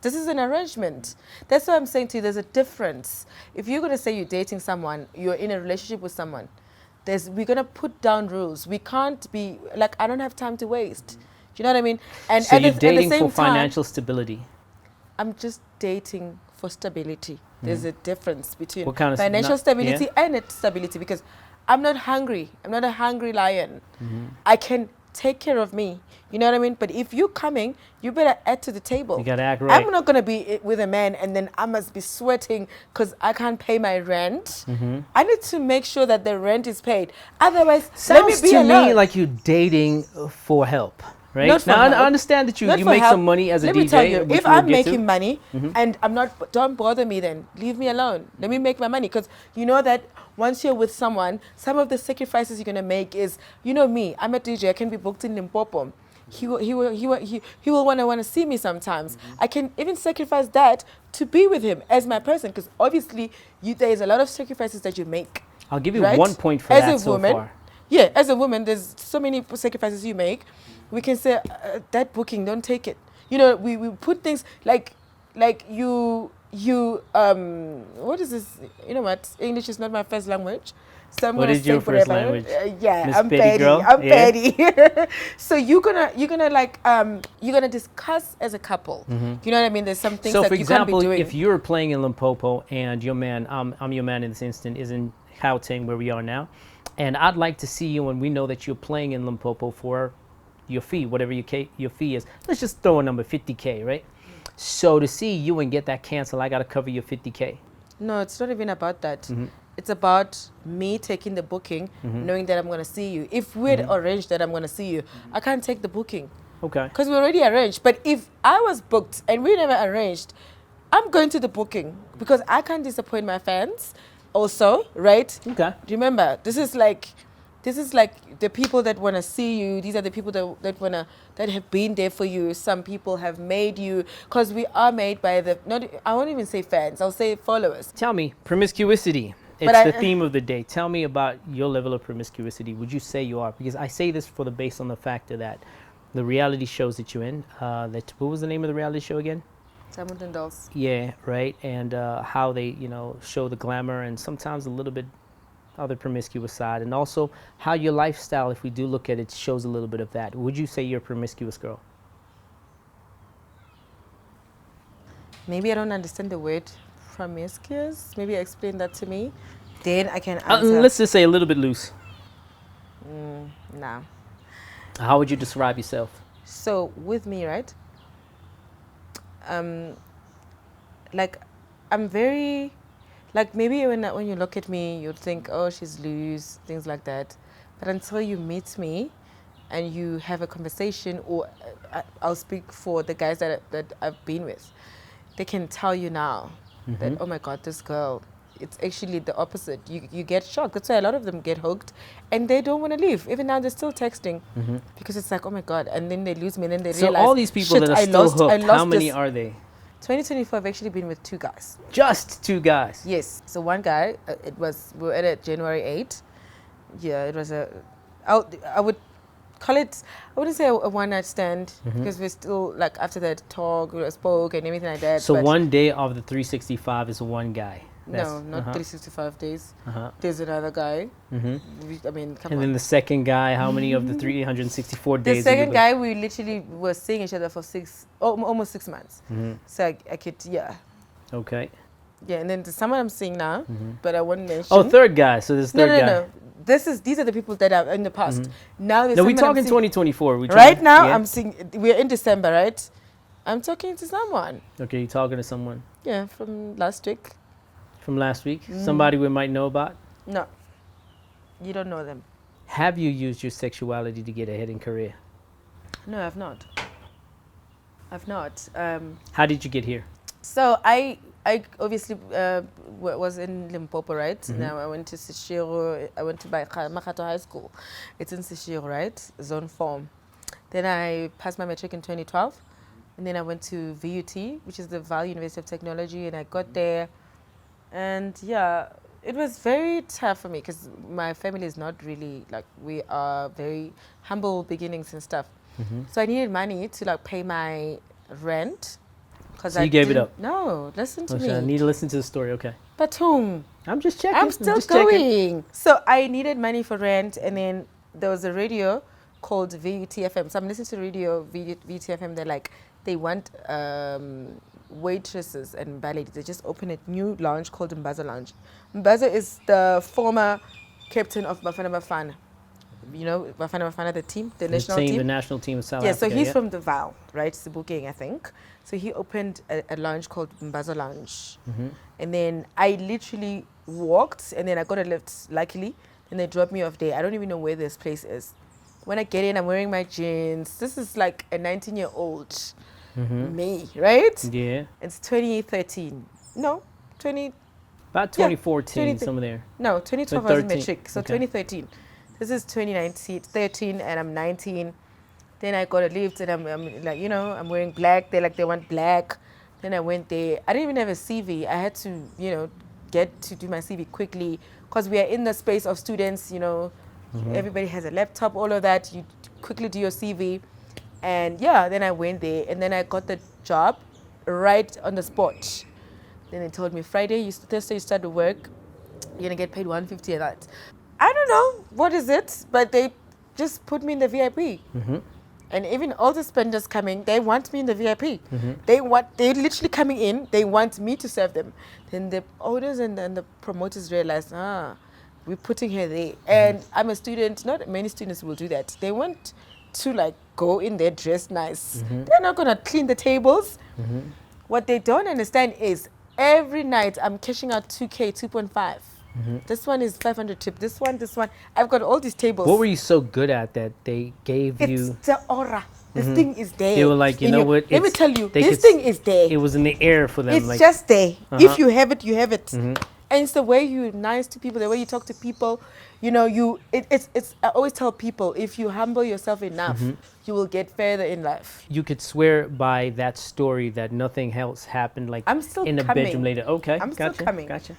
[SPEAKER 2] This is an arrangement. That's why I'm saying to you, there's a difference. If you're gonna say you're dating someone, you're in a relationship with someone, we're gonna put down rules. We can't be like, I don't have time to waste. Do you know what I mean? And
[SPEAKER 1] so you're dating for financial stability.
[SPEAKER 2] I'm just dating for stability. There's a difference between
[SPEAKER 1] what kind of
[SPEAKER 2] financial stability and stability, because I'm not hungry. I'm not a hungry lion. I can take care of me. You know what I mean? But if you're coming, you better add to the table.
[SPEAKER 1] You gotta act right.
[SPEAKER 2] I'm not gonna be with a man and then I must be sweating because I can't pay my rent. I need to make sure that the rent is paid. Otherwise, let me be alone.
[SPEAKER 1] Sounds to me like you're dating for help, right?
[SPEAKER 2] Not for
[SPEAKER 1] Now, I
[SPEAKER 2] help.
[SPEAKER 1] understand that you
[SPEAKER 2] Not for
[SPEAKER 1] make
[SPEAKER 2] help.
[SPEAKER 1] some money as a
[SPEAKER 2] Let
[SPEAKER 1] DJ.
[SPEAKER 2] me tell you,
[SPEAKER 1] which
[SPEAKER 2] if
[SPEAKER 1] we'll
[SPEAKER 2] I'm
[SPEAKER 1] get to.
[SPEAKER 2] making money and I'm not, don't bother me then. Leave me alone. Let me make my money. Because you know that once you're with someone, some of the sacrifices you're going to make is, you know me, I'm a DJ, I can be booked in Limpopo. He will want to see me sometimes. I can even sacrifice that to be with him as my person. Because obviously, there is a lot of sacrifices that you make.
[SPEAKER 1] I'll give you
[SPEAKER 2] right?
[SPEAKER 1] 1 point for
[SPEAKER 2] as
[SPEAKER 1] that
[SPEAKER 2] a
[SPEAKER 1] so
[SPEAKER 2] woman,
[SPEAKER 1] far.
[SPEAKER 2] Yeah, as a woman, there's so many sacrifices you make. We can say that booking, don't take it. You know, we put things like you what is this? You know what? English is not my first language. So I'm
[SPEAKER 1] What
[SPEAKER 2] gonna
[SPEAKER 1] is your
[SPEAKER 2] say
[SPEAKER 1] first
[SPEAKER 2] whatever.
[SPEAKER 1] language?
[SPEAKER 2] Yeah,
[SPEAKER 1] Miss
[SPEAKER 2] I'm
[SPEAKER 1] Petty
[SPEAKER 2] petty.
[SPEAKER 1] girl?
[SPEAKER 2] I'm
[SPEAKER 1] Yeah.
[SPEAKER 2] petty. So you're gonna like you're gonna discuss as a couple. You know what I mean? There's some things
[SPEAKER 1] So,
[SPEAKER 2] that
[SPEAKER 1] for
[SPEAKER 2] you can't be
[SPEAKER 1] example,
[SPEAKER 2] doing.
[SPEAKER 1] if you're playing in Limpopo and your man, I'm your man in this instant, is in Gauteng, where we are now, and I'd like to see you, and we know that you're playing in Limpopo for your fee, whatever your fee is. Let's just throw a number, 50K, right? So to see you and get that canceled, I got to cover your 50K.
[SPEAKER 2] No, it's not even about that. It's about me taking the booking, knowing that I'm going to see you. If we'd arranged that I'm going to see you, I can't take the booking.
[SPEAKER 1] Okay.
[SPEAKER 2] Because we already arranged. But if I was booked and we never arranged, I'm going to the booking because I can't disappoint my fans also, right?
[SPEAKER 1] Okay.
[SPEAKER 2] Remember, this is like the people that want to see you. These are the people that have been there for you. Some people have made you, because we are made by I won't even say fans, I'll say followers.
[SPEAKER 1] Tell me, promiscuity. It's the theme of the day. Tell me about your level of promiscuity. Would you say you are? Because I say this based on the factor that the reality shows that you're in, what was the name of the reality show again?
[SPEAKER 2] Simon and Dolls.
[SPEAKER 1] Yeah, right. And how they, show the glamour and sometimes a little bit of the promiscuous side. And also how your lifestyle, if we do look at it, shows a little bit of that. Would you say you're a promiscuous girl?
[SPEAKER 2] Maybe I don't understand the word promiscuous. Maybe explain that to me. Then I can answer.
[SPEAKER 1] Let's just say a little bit loose.
[SPEAKER 2] Nah.
[SPEAKER 1] How would you describe yourself?
[SPEAKER 2] So with me, right? Like I'm very, like maybe when you look at me, you'd think, oh, she's loose, things like that. But until you meet me, and you have a conversation, or I'll speak for the guys that I've been with, they can tell you now that, oh my God, this girl, it's actually the opposite. You get shocked. That's why a lot of them get hooked and they don't want to leave. Even now they're still texting because it's like, oh my God. And then they lose me and then they realize.
[SPEAKER 1] So all these people that are still hooked, how many are they?
[SPEAKER 2] 2024, I've actually been with 2 guys.
[SPEAKER 1] Just 2 guys?
[SPEAKER 2] Yes. So one guy, we were at it January 8. Yeah, it was I would call it, I wouldn't say a one-night stand because we're still, like, after that talk, we spoke and everything like that.
[SPEAKER 1] So one day of the 365 is one guy?
[SPEAKER 2] No, not 365 days. There's another guy. I mean, come
[SPEAKER 1] and
[SPEAKER 2] on.
[SPEAKER 1] then the second guy, how many of the 364 days?
[SPEAKER 2] The second guy, we literally were seeing each other for almost 6 months. So I could, yeah.
[SPEAKER 1] Okay.
[SPEAKER 2] Yeah, and then there's someone I'm seeing now, but I won't mention.
[SPEAKER 1] Oh, third guy. So this third guy.
[SPEAKER 2] No. These are the people that are in the past. Now there's
[SPEAKER 1] No, we
[SPEAKER 2] someone I'm
[SPEAKER 1] talking
[SPEAKER 2] seeing-
[SPEAKER 1] 2024.
[SPEAKER 2] Right now, I'm seeing, we're in December, right? I'm talking to someone.
[SPEAKER 1] Okay, you're talking to someone.
[SPEAKER 2] Yeah, from last week.
[SPEAKER 1] From last week? Somebody we might know about?
[SPEAKER 2] No, you don't know them.
[SPEAKER 1] Have you used your sexuality to get ahead in career?
[SPEAKER 2] No, I've not.
[SPEAKER 1] How did you get here?
[SPEAKER 2] So I obviously was in Limpopo, right? Now I went to Seshiro. I went to Makato High School. It's in Seshiro, right? Zone 4. Then I passed my matric in 2012. And then I went to VUT, which is the Vaal University of Technology. And I got there. And yeah, it was very tough for me because my family is not really, like, we are very humble beginnings and stuff. So I needed money to, like, pay my rent.
[SPEAKER 1] So you gave it up?
[SPEAKER 2] No, listen to me.
[SPEAKER 1] I need to listen to the story, okay.
[SPEAKER 2] But whom?
[SPEAKER 1] I'm just checking.
[SPEAKER 2] I'm still going. So I needed money for rent, and then there was a radio called VUTFM. So I'm listening to radio VUTFM. They're like, they want waitresses and ballet. They just opened a new lounge called Mbaza Lounge. Mbaza is the former captain of Bafana Bafana. You know, Bafana Bafana, the team, the national team.
[SPEAKER 1] The national team of South
[SPEAKER 2] Yeah,
[SPEAKER 1] Africa.
[SPEAKER 2] so he's from the Vaal, right? Sibuking, I think. So he opened a lounge called Mbaza Lounge. And then I literally walked, and then I got a lift, luckily. And they dropped me off there. I don't even know where this place is. When I get in, I'm wearing my jeans. This is like a 19-year-old me, right?
[SPEAKER 1] Yeah.
[SPEAKER 2] It's 2013. No, 20.
[SPEAKER 1] About 2014, somewhere there.
[SPEAKER 2] No, 2012 I was in matric. So
[SPEAKER 1] Okay.
[SPEAKER 2] 2013. This is 2019, 13, and I'm 19. Then I got a lift, and I'm like, you know, I'm wearing black. They want black. Then I went there. I didn't even have a CV. I had to, you know, get to do my CV quickly because we are in the space of students, you know. Everybody has a laptop, all of that. You quickly do your CV. And yeah, then I went there, and then I got the job right on the spot. Then they told me Thursday you start to work, you're gonna get paid 150 a night. I don't know what is it, but they just put me in the VIP. And even all the spenders coming, they want me in the VIP. They're literally coming in, they want me to serve them. Then the owners and the promoters realized, we're putting her there. And I'm a student, not many students will do that. They want to like go in there dressed nice. They're not gonna clean the tables. What they don't understand is every night I'm cashing out 2K, 2.5. This one is 500 tip. This one. I've got all these tables.
[SPEAKER 1] What were you so good at that they gave you?
[SPEAKER 2] It's the aura. This thing is there.
[SPEAKER 1] They were like, you know what?
[SPEAKER 2] Let me tell you, this thing is there.
[SPEAKER 1] It was in the air for them.
[SPEAKER 2] It's
[SPEAKER 1] like,
[SPEAKER 2] just there. If you have it, you have it. And it's the way you're nice to people, the way you talk to people. You know, it's. I always tell people, if you humble yourself enough, you will get further in life.
[SPEAKER 1] You could swear by that story that nothing else happened. Like
[SPEAKER 2] I'm still
[SPEAKER 1] in the
[SPEAKER 2] coming.
[SPEAKER 1] bedroom later. Okay,
[SPEAKER 2] I'm still coming.
[SPEAKER 1] Gotcha.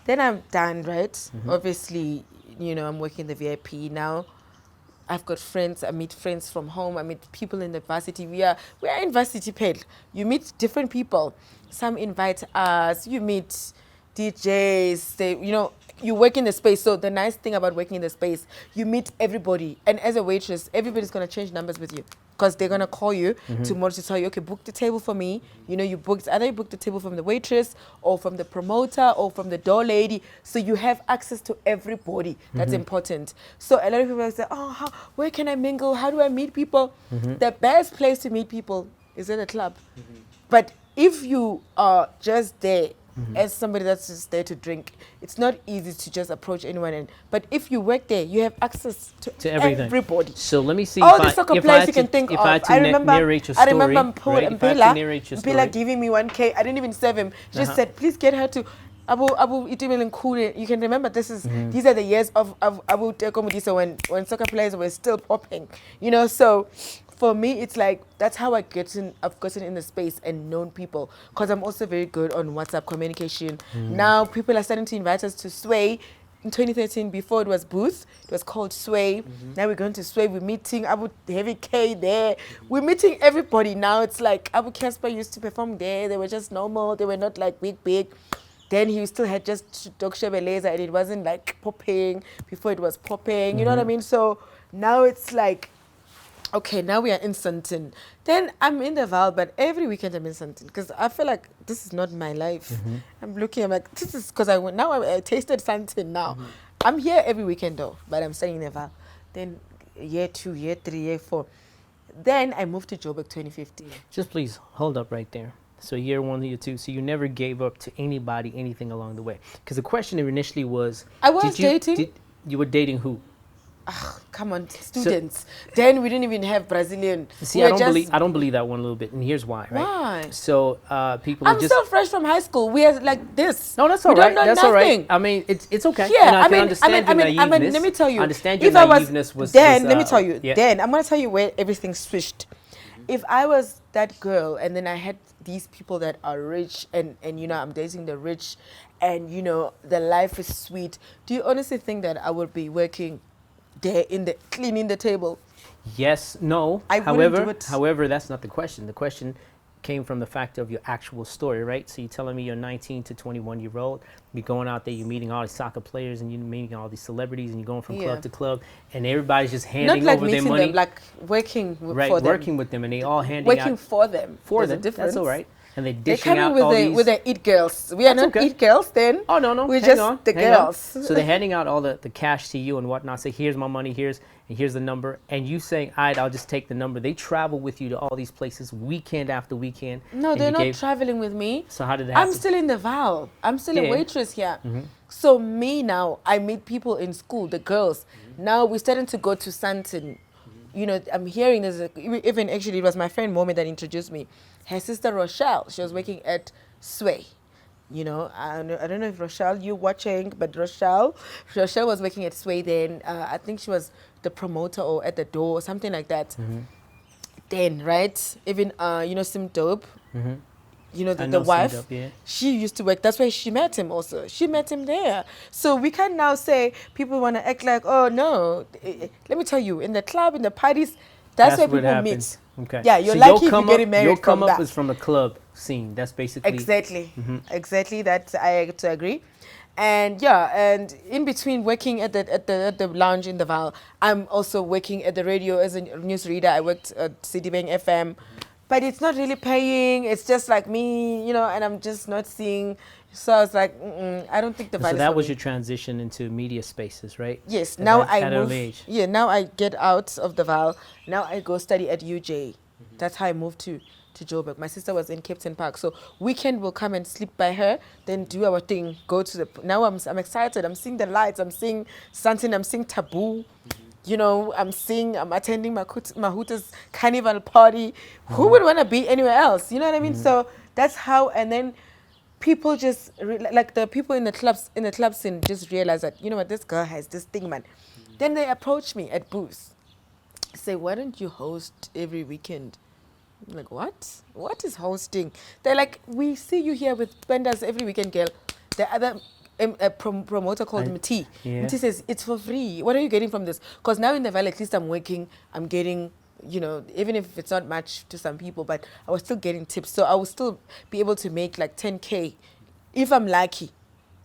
[SPEAKER 2] Then I'm done, right? Obviously, you know, I'm working the VIP now. I've got friends. I meet friends from home. I meet people in the varsity. We are in varsity paid. You meet different people. Some invite us. You meet DJs. You work in the space. So the nice thing about working in the space, you meet everybody. And as a waitress, everybody's gonna change numbers with you. Because they're gonna call you tomorrow to tell you, okay, book the table for me. You know, either you book the table from the waitress or from the promoter or from the door lady. So you have access to everybody. That's important. So a lot of people say, where can I mingle? How do I meet people? The best place to meet people is in a club. But if you are just there as somebody that's just there to drink, it's not easy to just approach anyone. But if you work there, you have access to
[SPEAKER 1] everything.
[SPEAKER 2] Everybody.
[SPEAKER 1] So let me see.
[SPEAKER 2] All the soccer players you can think of. I remember Mpila giving me 1K. I didn't even serve him. Just said, please get her to Abu Itimil Nkule. You can remember these are the years of Abu Teko Modisa when soccer players were still popping. You know, so for me, it's like that's how I've gotten in the space and known people, because I'm also very good on WhatsApp communication. Now people are starting to invite us to Sway. In 2013, before it was Booth, it was called Sway. Now we're going to Sway. We're meeting Abu Heavy K there. We're meeting everybody now. It's like Abu Casper used to perform there. They were just normal. They were not like big. Then he still had just Dok Shebeleza, and it wasn't like popping before it was popping. You know what I mean? So now it's like, okay, now we are in Santin. Then I'm in the Val, but every weekend I'm in Santin because I feel like this is not my life. I'm like, this is because I tasted Santin now. I'm here every weekend though, but I'm staying in the Val. Then year 2, year 3, year 4. Then I moved to Joburg 2015.
[SPEAKER 1] Just please hold up right there. So year 1, year 2. So you never gave up to anybody, anything along the way. Because the question initially was,
[SPEAKER 2] I was dating.
[SPEAKER 1] You were dating who?
[SPEAKER 2] Come on, students. Then we didn't even have Brazilian.
[SPEAKER 1] See, I don't believe that one a little bit, and here's why. Right?
[SPEAKER 2] Why?
[SPEAKER 1] So people.
[SPEAKER 2] I'm still fresh from high school. We are like this.
[SPEAKER 1] No, that's all right. That's
[SPEAKER 2] nothing.
[SPEAKER 1] all right. I mean, it's okay.
[SPEAKER 2] Yeah,
[SPEAKER 1] and I can understand your naiveness.
[SPEAKER 2] Let me tell you.
[SPEAKER 1] I understand your naiveness was.
[SPEAKER 2] Then let me tell you.
[SPEAKER 1] Yeah.
[SPEAKER 2] Then I'm gonna tell you where everything switched. If I was that girl, and then I had these people that are rich, and you know I'm dating the rich, and you know the life is sweet. Do you honestly think that I would be working there cleaning the table?
[SPEAKER 1] Yes, no.
[SPEAKER 2] I wouldn't do it.
[SPEAKER 1] However, that's not the question. The question came from the fact of your actual story, right? So you're telling me you're 19 to 21-year-old. You're going out there, you're meeting all these soccer players, and you're meeting all these celebrities, and you're going from club to club, and everybody's just handing over their money.
[SPEAKER 2] Them, like working for them.
[SPEAKER 1] Right, working with them, and they all handing
[SPEAKER 2] working
[SPEAKER 1] out.
[SPEAKER 2] Working for them.
[SPEAKER 1] For
[SPEAKER 2] There's
[SPEAKER 1] them,
[SPEAKER 2] a difference.
[SPEAKER 1] that's all right. And they're dishing out
[SPEAKER 2] with
[SPEAKER 1] all these.
[SPEAKER 2] with the it girls. We are not it girls then.
[SPEAKER 1] Oh, no.
[SPEAKER 2] We're
[SPEAKER 1] hang
[SPEAKER 2] just
[SPEAKER 1] on,
[SPEAKER 2] the
[SPEAKER 1] hang
[SPEAKER 2] girls.
[SPEAKER 1] on. So they're handing out all the cash to you and whatnot. Say, here's my money, here's the number. And you saying, all right, I'll just take the number. They travel with you to all these places weekend after weekend.
[SPEAKER 2] No, they're not traveling with me.
[SPEAKER 1] So how did that happen?
[SPEAKER 2] I'm still in the Val. I'm still a waitress here. So me now, I meet people in school, the girls. Now we're starting to go to Santin. I'm hearing this, even actually it was my friend Momi that introduced me. Her sister Rochelle, she was working at Sway. I don't know if Rochelle, you're watching, but Rochelle was working at Sway then. I think she was the promoter or at the door or something like that.
[SPEAKER 1] Mm-hmm.
[SPEAKER 2] Then, right? Even, Sim Dope,
[SPEAKER 1] Mm-hmm.
[SPEAKER 2] the wife,
[SPEAKER 1] Cinda, yeah.
[SPEAKER 2] she used to work. That's where she met him also. She met him there. So we can now say people want to act like, oh, no. Let me tell you, in the club, in the parties, that's where
[SPEAKER 1] what
[SPEAKER 2] people
[SPEAKER 1] happens.
[SPEAKER 2] meet.
[SPEAKER 1] Okay.
[SPEAKER 2] Yeah, you're
[SPEAKER 1] so
[SPEAKER 2] lucky if you're getting married
[SPEAKER 1] Your come
[SPEAKER 2] from
[SPEAKER 1] up
[SPEAKER 2] that.
[SPEAKER 1] is from the club scene. That's basically.
[SPEAKER 2] Exactly.
[SPEAKER 1] Mm-hmm.
[SPEAKER 2] Exactly. That I have to agree. And and in between working at the lounge in the Val, I'm also working at the radio as a newsreader. I worked at Citibank FM, but it's not really paying. It's just like me, and I'm just not seeing. So I was like, I don't think the Val
[SPEAKER 1] So
[SPEAKER 2] is
[SPEAKER 1] that
[SPEAKER 2] for
[SPEAKER 1] was
[SPEAKER 2] me.
[SPEAKER 1] your transition into media spaces, right?
[SPEAKER 2] Yes.
[SPEAKER 1] At
[SPEAKER 2] Now
[SPEAKER 1] that
[SPEAKER 2] I
[SPEAKER 1] kind
[SPEAKER 2] move.
[SPEAKER 1] of age.
[SPEAKER 2] Yeah. Now I get out of the Val. Now I go study at UJ. That's how I moved to Joburg. My sister was in Captain Park, so weekend we'll come and sleep by her, then do our thing. Go to the. Now I'm excited. I'm seeing the lights. I'm seeing something. I'm seeing Taboo. I'm attending Mahuta's carnival party. Who would want to be anywhere else? You know what I mean? So that's how. And then people just like the people in the club scene just realize that this girl has this thing, man. Then they approach me at booths, say, why don't you host every weekend? I'm like, what? What is hosting? They're like, we see you here with Pendas every weekend, girl. The other promoter called Mti.
[SPEAKER 1] Yeah.
[SPEAKER 2] Mti says, it's for free. What are you getting from this? Because now in the Valley, at least I'm working, I'm getting, even if it's not much to some people, but I was still getting tips. So I will still be able to make like 10K if I'm lucky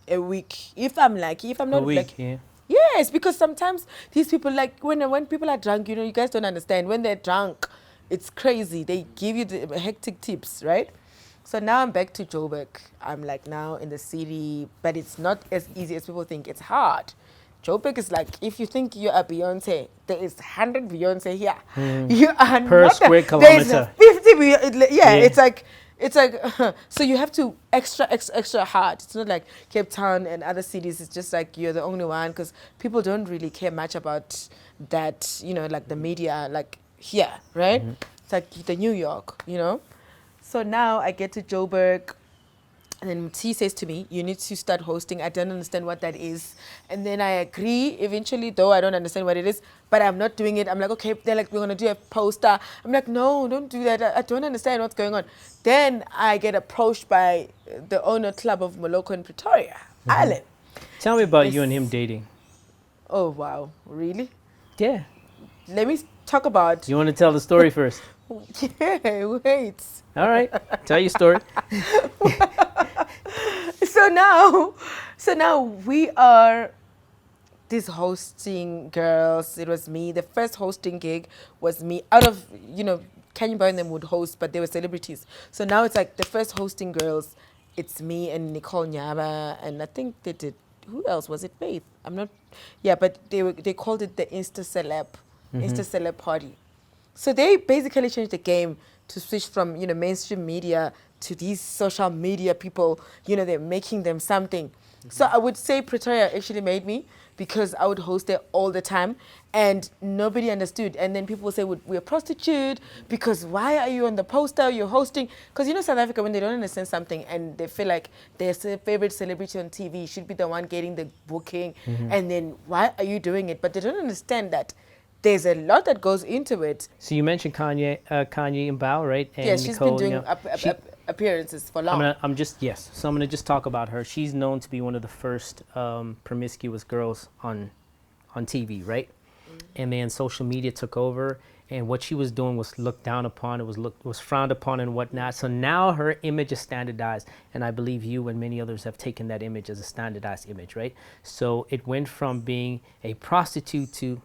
[SPEAKER 2] a week. If I'm lucky. If I'm not lucky.
[SPEAKER 1] Yeah.
[SPEAKER 2] Yes, because sometimes these people, like when people are drunk, you guys don't understand. When they're drunk, it's crazy. They give you the hectic tips, right? So now I'm back to Joburg. I'm like now in the city, but it's not as easy as people think. It's hard. Joburg is like, if you think you're a Beyonce, there is 100 Beyonce here. You are
[SPEAKER 1] Per
[SPEAKER 2] not
[SPEAKER 1] square
[SPEAKER 2] There's
[SPEAKER 1] kilometer.
[SPEAKER 2] 50 It's like, so you have to extra hard. It's not like Cape Town and other cities. It's just like you're the only one because people don't really care much about that, like the media, like here, right? It's like the New York, So now I get to Joburg. And then T says to me, you need to start hosting. I don't understand what that is. And then I agree eventually, though I don't understand what it is, but I'm not doing it. I'm like, okay, they're like, we're going to do a poster. I'm like, no, don't do that. I don't understand what's going on. Then I get approached by the owner club of Moloko in Pretoria, Alan.
[SPEAKER 1] Tell me about you and him dating.
[SPEAKER 2] Oh, wow. Really?
[SPEAKER 1] Yeah.
[SPEAKER 2] Let me talk about...
[SPEAKER 1] You want to tell the story first?
[SPEAKER 2] Yeah, wait.
[SPEAKER 1] All right. Tell your story.
[SPEAKER 2] So now we are these hosting girls. It was me. The first hosting gig was me. Out of, Kanye Boy and them would host, but they were celebrities. So now it's like the first hosting girls, it's me and Nicole Nyaba, and I think they did, who else? Was it Faith? I'm not, yeah, but they called it the Insta Celeb party. So they basically changed the game to switch from, mainstream media to these social media people, they're making them something. So I would say Pretoria actually made me because I would host there all the time and nobody understood. And then people would say, we're prostitute because why are you on the poster, you're hosting? Because South Africa, when they don't understand something and they feel like their favorite celebrity on TV should be the one getting the booking. And then why are you doing it? But they don't understand that there's a lot that goes into it.
[SPEAKER 1] So you mentioned Kanye and Bao, right? And
[SPEAKER 2] Yeah, she's
[SPEAKER 1] Nicole,
[SPEAKER 2] been doing appearances for long.
[SPEAKER 1] So I'm going to just talk about her. She's known to be one of the first promiscuous girls on TV, right? And then social media took over, and what she was doing was looked down upon. It was frowned upon and whatnot. So now her image is standardized, and I believe you and many others have taken that image as a standardized image, right? So it went from being a prostitute to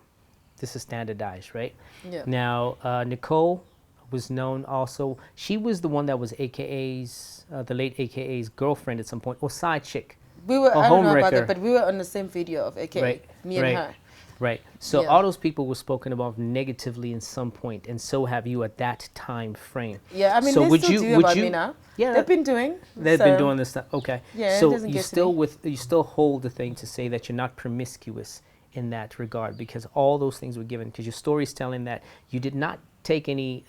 [SPEAKER 1] this is standardized, right?
[SPEAKER 2] Yeah.
[SPEAKER 1] Now, Nicole was known also. She was the one that was AKA's, the late AKA's girlfriend at some point, or side chick.
[SPEAKER 2] We were, I don't know about
[SPEAKER 1] homewrecker.
[SPEAKER 2] that, but we were on the same video of AKA,
[SPEAKER 1] Right,
[SPEAKER 2] me and her.
[SPEAKER 1] Right. So
[SPEAKER 2] Yeah.
[SPEAKER 1] all those people were spoken about negatively in some point, and so have you at that time frame.
[SPEAKER 2] Yeah, I mean,
[SPEAKER 1] So
[SPEAKER 2] they
[SPEAKER 1] would
[SPEAKER 2] still
[SPEAKER 1] you-
[SPEAKER 2] do
[SPEAKER 1] would
[SPEAKER 2] about
[SPEAKER 1] you-
[SPEAKER 2] me now.
[SPEAKER 1] Yeah,
[SPEAKER 2] They've been doing.
[SPEAKER 1] They've been doing this stuff. Okay.
[SPEAKER 2] Yeah, it
[SPEAKER 1] So
[SPEAKER 2] doesn't
[SPEAKER 1] you
[SPEAKER 2] get to
[SPEAKER 1] still
[SPEAKER 2] me.
[SPEAKER 1] you still hold the thing to say that you're not promiscuous in that regard, because all those things were given, because your story is telling that you did not take any,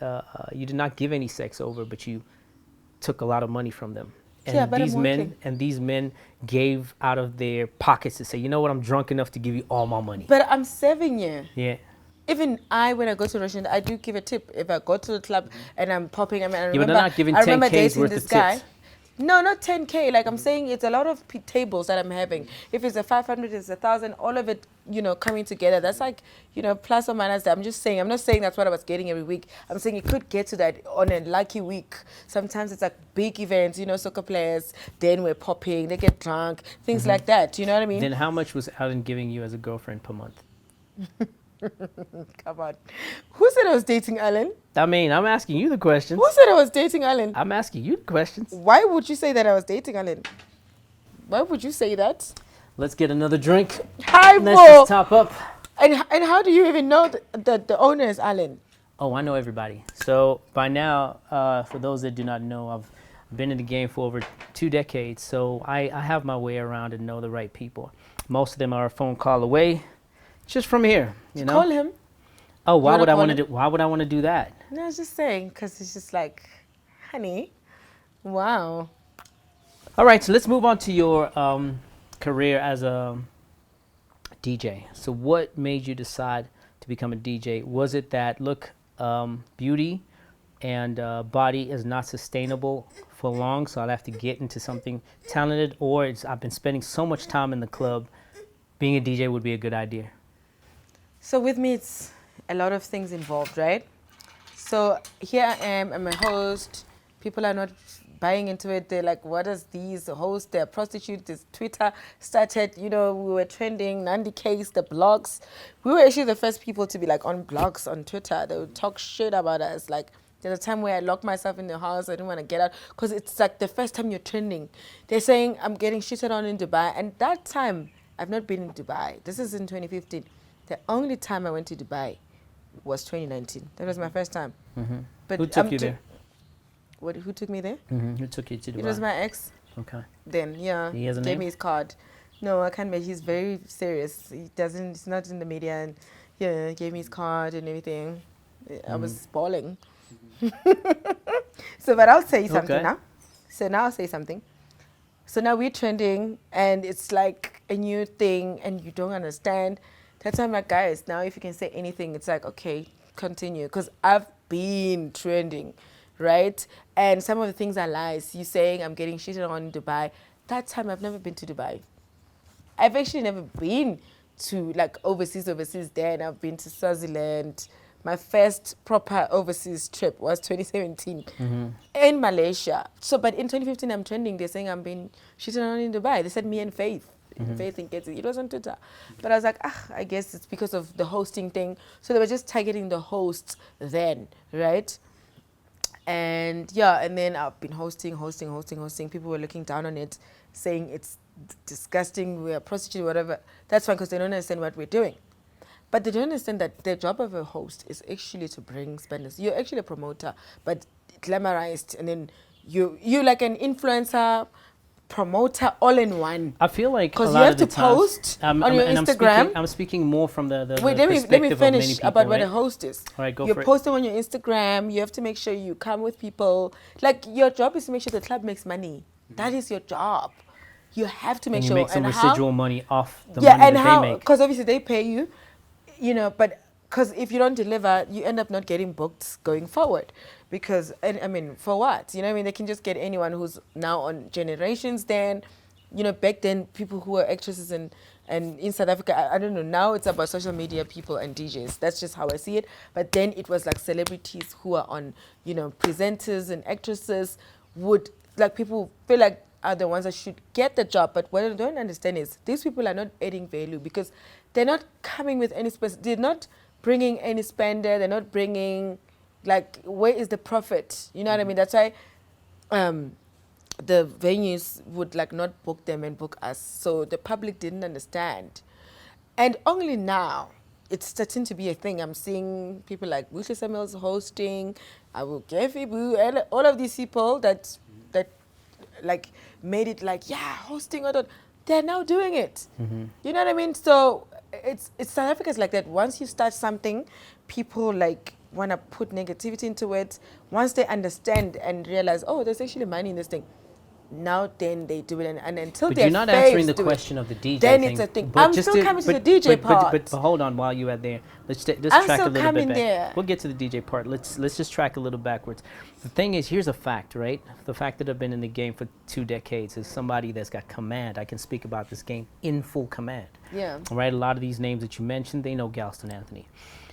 [SPEAKER 1] you did not give any sex over, but you took a lot of money from them. And
[SPEAKER 2] Yeah, but I'm
[SPEAKER 1] these men gave out of their pockets to say, you know what, I'm drunk enough to give you all my money.
[SPEAKER 2] But I'm saving you.
[SPEAKER 1] Yeah.
[SPEAKER 2] Even when I go to a restaurant, I do give a tip. If I go to the club and I'm popping, I mean, I
[SPEAKER 1] But they're not giving
[SPEAKER 2] I remember
[SPEAKER 1] 10Ks
[SPEAKER 2] dating
[SPEAKER 1] worth
[SPEAKER 2] this
[SPEAKER 1] of
[SPEAKER 2] guy.
[SPEAKER 1] tips.
[SPEAKER 2] No, not 10K. Like I'm saying, it's a lot of tables that I'm having. If it's a 500, it's 1,000. All of it, coming together. That's like, plus or minus that. I'm just saying. I'm not saying that's what I was getting every week. I'm saying you could get to that on a lucky week. Sometimes it's like big events. Soccer players. Then we're popping. They get drunk. Things like that. You know what I mean?
[SPEAKER 1] Then how much was Alan giving you as a girlfriend per month?
[SPEAKER 2] Come on. Who said I was dating Alan?
[SPEAKER 1] I mean, I'm asking you the questions.
[SPEAKER 2] Who said I was dating Alan?
[SPEAKER 1] I'm asking you the questions.
[SPEAKER 2] Why would you say that I was dating Alan? Why would you say that?
[SPEAKER 1] Let's get another drink.
[SPEAKER 2] Hi,
[SPEAKER 1] Let's just top up.
[SPEAKER 2] And how do you even know that the owner is Alan?
[SPEAKER 1] Oh, I know everybody. So by now, for those that do not know, I've been in the game for over 2 decades. So I have my way around and know the right people. Most of them are a phone call away. Just from here,
[SPEAKER 2] Call him.
[SPEAKER 1] Oh, why would I want to do? Why would I want to do that?
[SPEAKER 2] No, I was just saying, because it's just like, honey, wow.
[SPEAKER 1] All right, so let's move on to your career as a DJ. So, what made you decide to become a DJ? Was it that beauty and body is not sustainable for long, so I'll have to get into something talented, or I've been spending so much time in the club, being a DJ would be a good idea?
[SPEAKER 2] So with me, it's a lot of things involved, right? So here I am, I'm a host. People are not buying into it. They're like, what is these hosts? They're prostitutes. This Twitter started, we were trending, Nandi Case, the blogs. We were actually the first people to be like on blogs, on Twitter. They would talk shit about us. Like there's a time where I locked myself in the house. I didn't want to get out because it's like the first time you're trending. They're saying I'm getting shitted on in Dubai. And that time, I've not been in Dubai. This is in 2015. The only time I went to Dubai was 2019. That was my first time.
[SPEAKER 1] Mm-hmm.
[SPEAKER 2] But
[SPEAKER 1] who took you there?
[SPEAKER 2] Who took me there?
[SPEAKER 1] Mm-hmm. Who took you to Dubai?
[SPEAKER 2] It was my ex.
[SPEAKER 1] Okay.
[SPEAKER 2] Then, yeah.
[SPEAKER 1] He has a
[SPEAKER 2] gave
[SPEAKER 1] name?
[SPEAKER 2] me his card. No, I can't. He's very serious. He's not in the media. And yeah, gave me his card and everything. I was bawling. So, but I'll say something now. So now I'll say something. So now we're trending and it's like a new thing and you don't understand. That's why I'm like, guys, now if you can say anything, it's like, okay, continue. Because I've been trending, right? And some of the things are lies. You saying I'm getting shitted on in Dubai. That time I've never been to Dubai. I've actually never been to like overseas there. And I've been to Swaziland. My first proper overseas trip was 2017 in Malaysia. So, but in 2015, I'm trending. They're saying I'm being shitted on in Dubai. They said me and Faith. Faith and Kids. It was on Twitter. But I was like, I guess it's because of the hosting thing. So they were just targeting the hosts then, right? And yeah, and then I've been hosting. People were looking down on it, saying it's disgusting, we're prostitute, whatever. That's fine because they don't understand what we're doing. But they don't understand that the job of a host is actually to bring spenders. You're actually a promoter, but glamorized. And then you're like an influencer, promoter, all in one.
[SPEAKER 1] I feel like
[SPEAKER 2] because you have to post on your Instagram.
[SPEAKER 1] I'm speaking more from the
[SPEAKER 2] Wait,
[SPEAKER 1] perspective
[SPEAKER 2] let me
[SPEAKER 1] of
[SPEAKER 2] finish
[SPEAKER 1] many people,
[SPEAKER 2] about what
[SPEAKER 1] right?
[SPEAKER 2] a host is.
[SPEAKER 1] All right, go
[SPEAKER 2] You're
[SPEAKER 1] for it.
[SPEAKER 2] posting on your Instagram. You have to make sure you come with people. Like your job is to make sure the club makes money. That is your job. You have to make
[SPEAKER 1] and
[SPEAKER 2] sure.
[SPEAKER 1] You make some
[SPEAKER 2] and
[SPEAKER 1] residual money off the
[SPEAKER 2] yeah,
[SPEAKER 1] money
[SPEAKER 2] and
[SPEAKER 1] that
[SPEAKER 2] how?
[SPEAKER 1] they make.
[SPEAKER 2] Because obviously they pay you, but because if you don't deliver, you end up not getting booked going forward. Because and I mean, for what? They can just get anyone who's now on Generations. Then, back then people who were actresses and in South Africa, I don't know. Now it's about social media people and DJs. That's just how I see it. But then it was like celebrities who are on, presenters and actresses would like people feel like are the ones that should get the job. But what I don't understand is these people are not adding value because they're not coming with any they're not bringing any spender. They're not bringing, like, where is the profit? You know what I mean? That's why the venues would like not book them and book us. So the public didn't understand. And only now it's starting to be a thing. I'm seeing people like Bushra Samuels hosting, I will Boo, and all of these people that like made it like, yeah, hosting or not. They're now doing it. You know what I mean? So it's South Africa is like that. Once you start something, people like want to put negativity into it. Once they understand and realize, oh, there's actually money in this thing, now then they do it, and until
[SPEAKER 1] But
[SPEAKER 2] their
[SPEAKER 1] you're not
[SPEAKER 2] faves
[SPEAKER 1] answering the
[SPEAKER 2] do
[SPEAKER 1] question
[SPEAKER 2] it,
[SPEAKER 1] of the DJ
[SPEAKER 2] then
[SPEAKER 1] thing.
[SPEAKER 2] it's a thing.
[SPEAKER 1] But
[SPEAKER 2] I'm
[SPEAKER 1] just
[SPEAKER 2] still coming to the DJ part.
[SPEAKER 1] But hold on, while you are there, let's
[SPEAKER 2] I'm
[SPEAKER 1] track
[SPEAKER 2] still
[SPEAKER 1] a little
[SPEAKER 2] coming
[SPEAKER 1] bit back.
[SPEAKER 2] there.
[SPEAKER 1] We'll get to the DJ part. Let's just track a little backwards. The thing is, here's a fact, right? The fact that I've been in the game for 2 decades is somebody that's got command. I can speak about this game in full command.
[SPEAKER 2] Yeah.
[SPEAKER 1] Right? A lot of these names that you mentioned, they know Galston Anthony.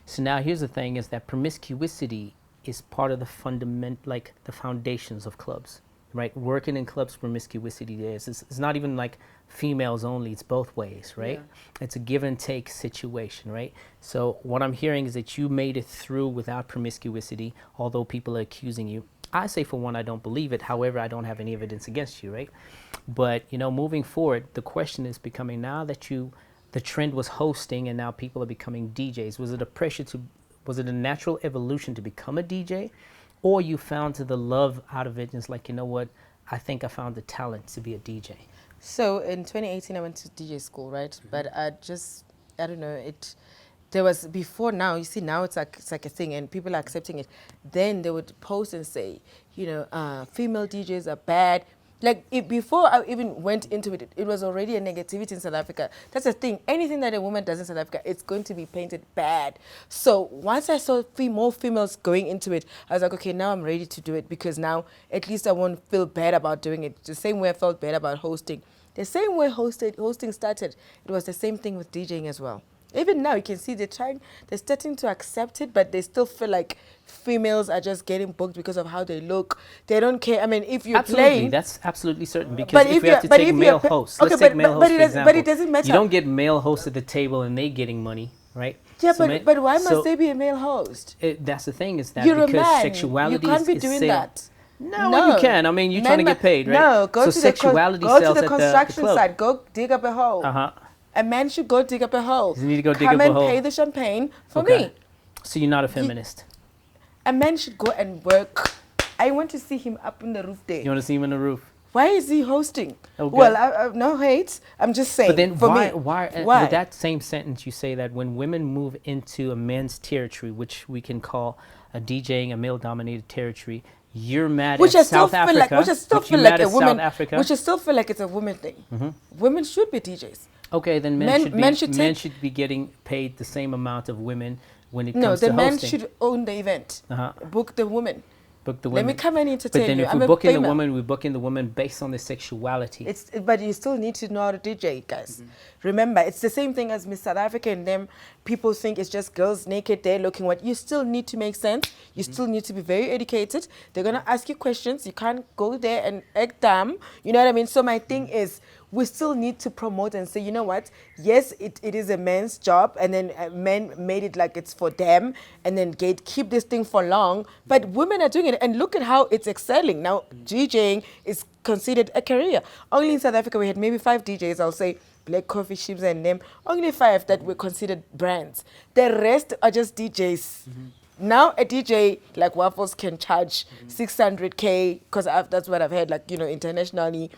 [SPEAKER 1] So now here's the thing: is that promiscuity is part of the the foundations of clubs. Right, working in clubs, promiscuity is. It's not even like females only. It's both ways, right? Yeah. It's a give and take situation, right? So what I'm hearing is that you made it through without promiscuity, although people are accusing you. I say, for one, I don't believe it. However, I don't have any evidence against you, right? But moving forward, the question is becoming now that the trend was hosting, and now people are becoming DJs. Was it a natural evolution to become a DJ? Or you found the love out of it and it's like, you know what, I think I found the talent to be a DJ.
[SPEAKER 2] So in 2018, I went to DJ school, right? Mm-hmm. But I don't know, there was before now, you see now it's like a thing and people are accepting it. Then they would post and say, female DJs are bad. Like before I even went into it, it was already a negativity in South Africa. That's the thing. Anything that a woman does in South Africa, it's going to be painted bad. So once I saw more females going into it, I was like, okay, now I'm ready to do it because now at least I won't feel bad about doing it. The same way I felt bad about hosting. The same way hosting started, it was the same thing with DJing as well. Even now, you can see they're starting to accept it, but they still feel like females are just getting booked because of how they look. They don't care. I mean, if you're playing...
[SPEAKER 1] That's absolutely certain. Because if we have to take male hosts, let's take male hosts, for example.
[SPEAKER 2] But it doesn't matter.
[SPEAKER 1] You don't get male hosts at the table and they getting money, right?
[SPEAKER 2] Yeah, but why must they be a male host?
[SPEAKER 1] That's the thing, is that
[SPEAKER 2] you're
[SPEAKER 1] because
[SPEAKER 2] a man.
[SPEAKER 1] sexuality
[SPEAKER 2] you can't be
[SPEAKER 1] is
[SPEAKER 2] doing
[SPEAKER 1] sale.
[SPEAKER 2] that.
[SPEAKER 1] No, you can. I mean, you're trying to get paid, right?
[SPEAKER 2] No, go to the construction site. Go dig up a hole. A man should go dig up a hole.
[SPEAKER 1] You need to go dig up a hole.
[SPEAKER 2] Come and pay the champagne for me.
[SPEAKER 1] So you're not a feminist?
[SPEAKER 2] A man should go and work. I want to see him up on the roof there.
[SPEAKER 1] You want to see him on the roof?
[SPEAKER 2] Why is he hosting?
[SPEAKER 1] Okay.
[SPEAKER 2] Well, I no hate. I'm just saying.
[SPEAKER 1] But then why?
[SPEAKER 2] With
[SPEAKER 1] that same sentence, you say that when women move into a men's territory, which we can call a DJing, a male-dominated territory, you're mad at South Africa.
[SPEAKER 2] Which I still feel like it's a woman thing. Mm-hmm. Women should be DJs.
[SPEAKER 1] Okay, then men should be getting paid the same amount of women when it comes to hosting.
[SPEAKER 2] No, the man should own the event. Book the woman. Let me come and entertain you.
[SPEAKER 1] But then if we're booking the woman, we're booking the woman based on the sexuality.
[SPEAKER 2] But you still need to know how to DJ, guys. Mm-hmm. Remember, it's the same thing as Miss South Africa and them. People think it's just girls naked there looking what. You still need to make sense. You still need to be very educated. They're going to ask you questions. You can't go there and act dumb. You know what I mean? So my thing is, we still need to promote and say, you know what? Yes, it is a man's job, and then men made it like it's for them, and then keep this thing for long. But women are doing it, and look at how it's excelling. Now, DJing is considered a career. Only in South Africa, we had maybe 5 DJs, I'll say, Black Coffee Ships and them. Only 5 that were considered brands. The rest are just DJs. Mm-hmm. Now, a DJ like Waffles can charge 600K, because that's what I've heard, internationally.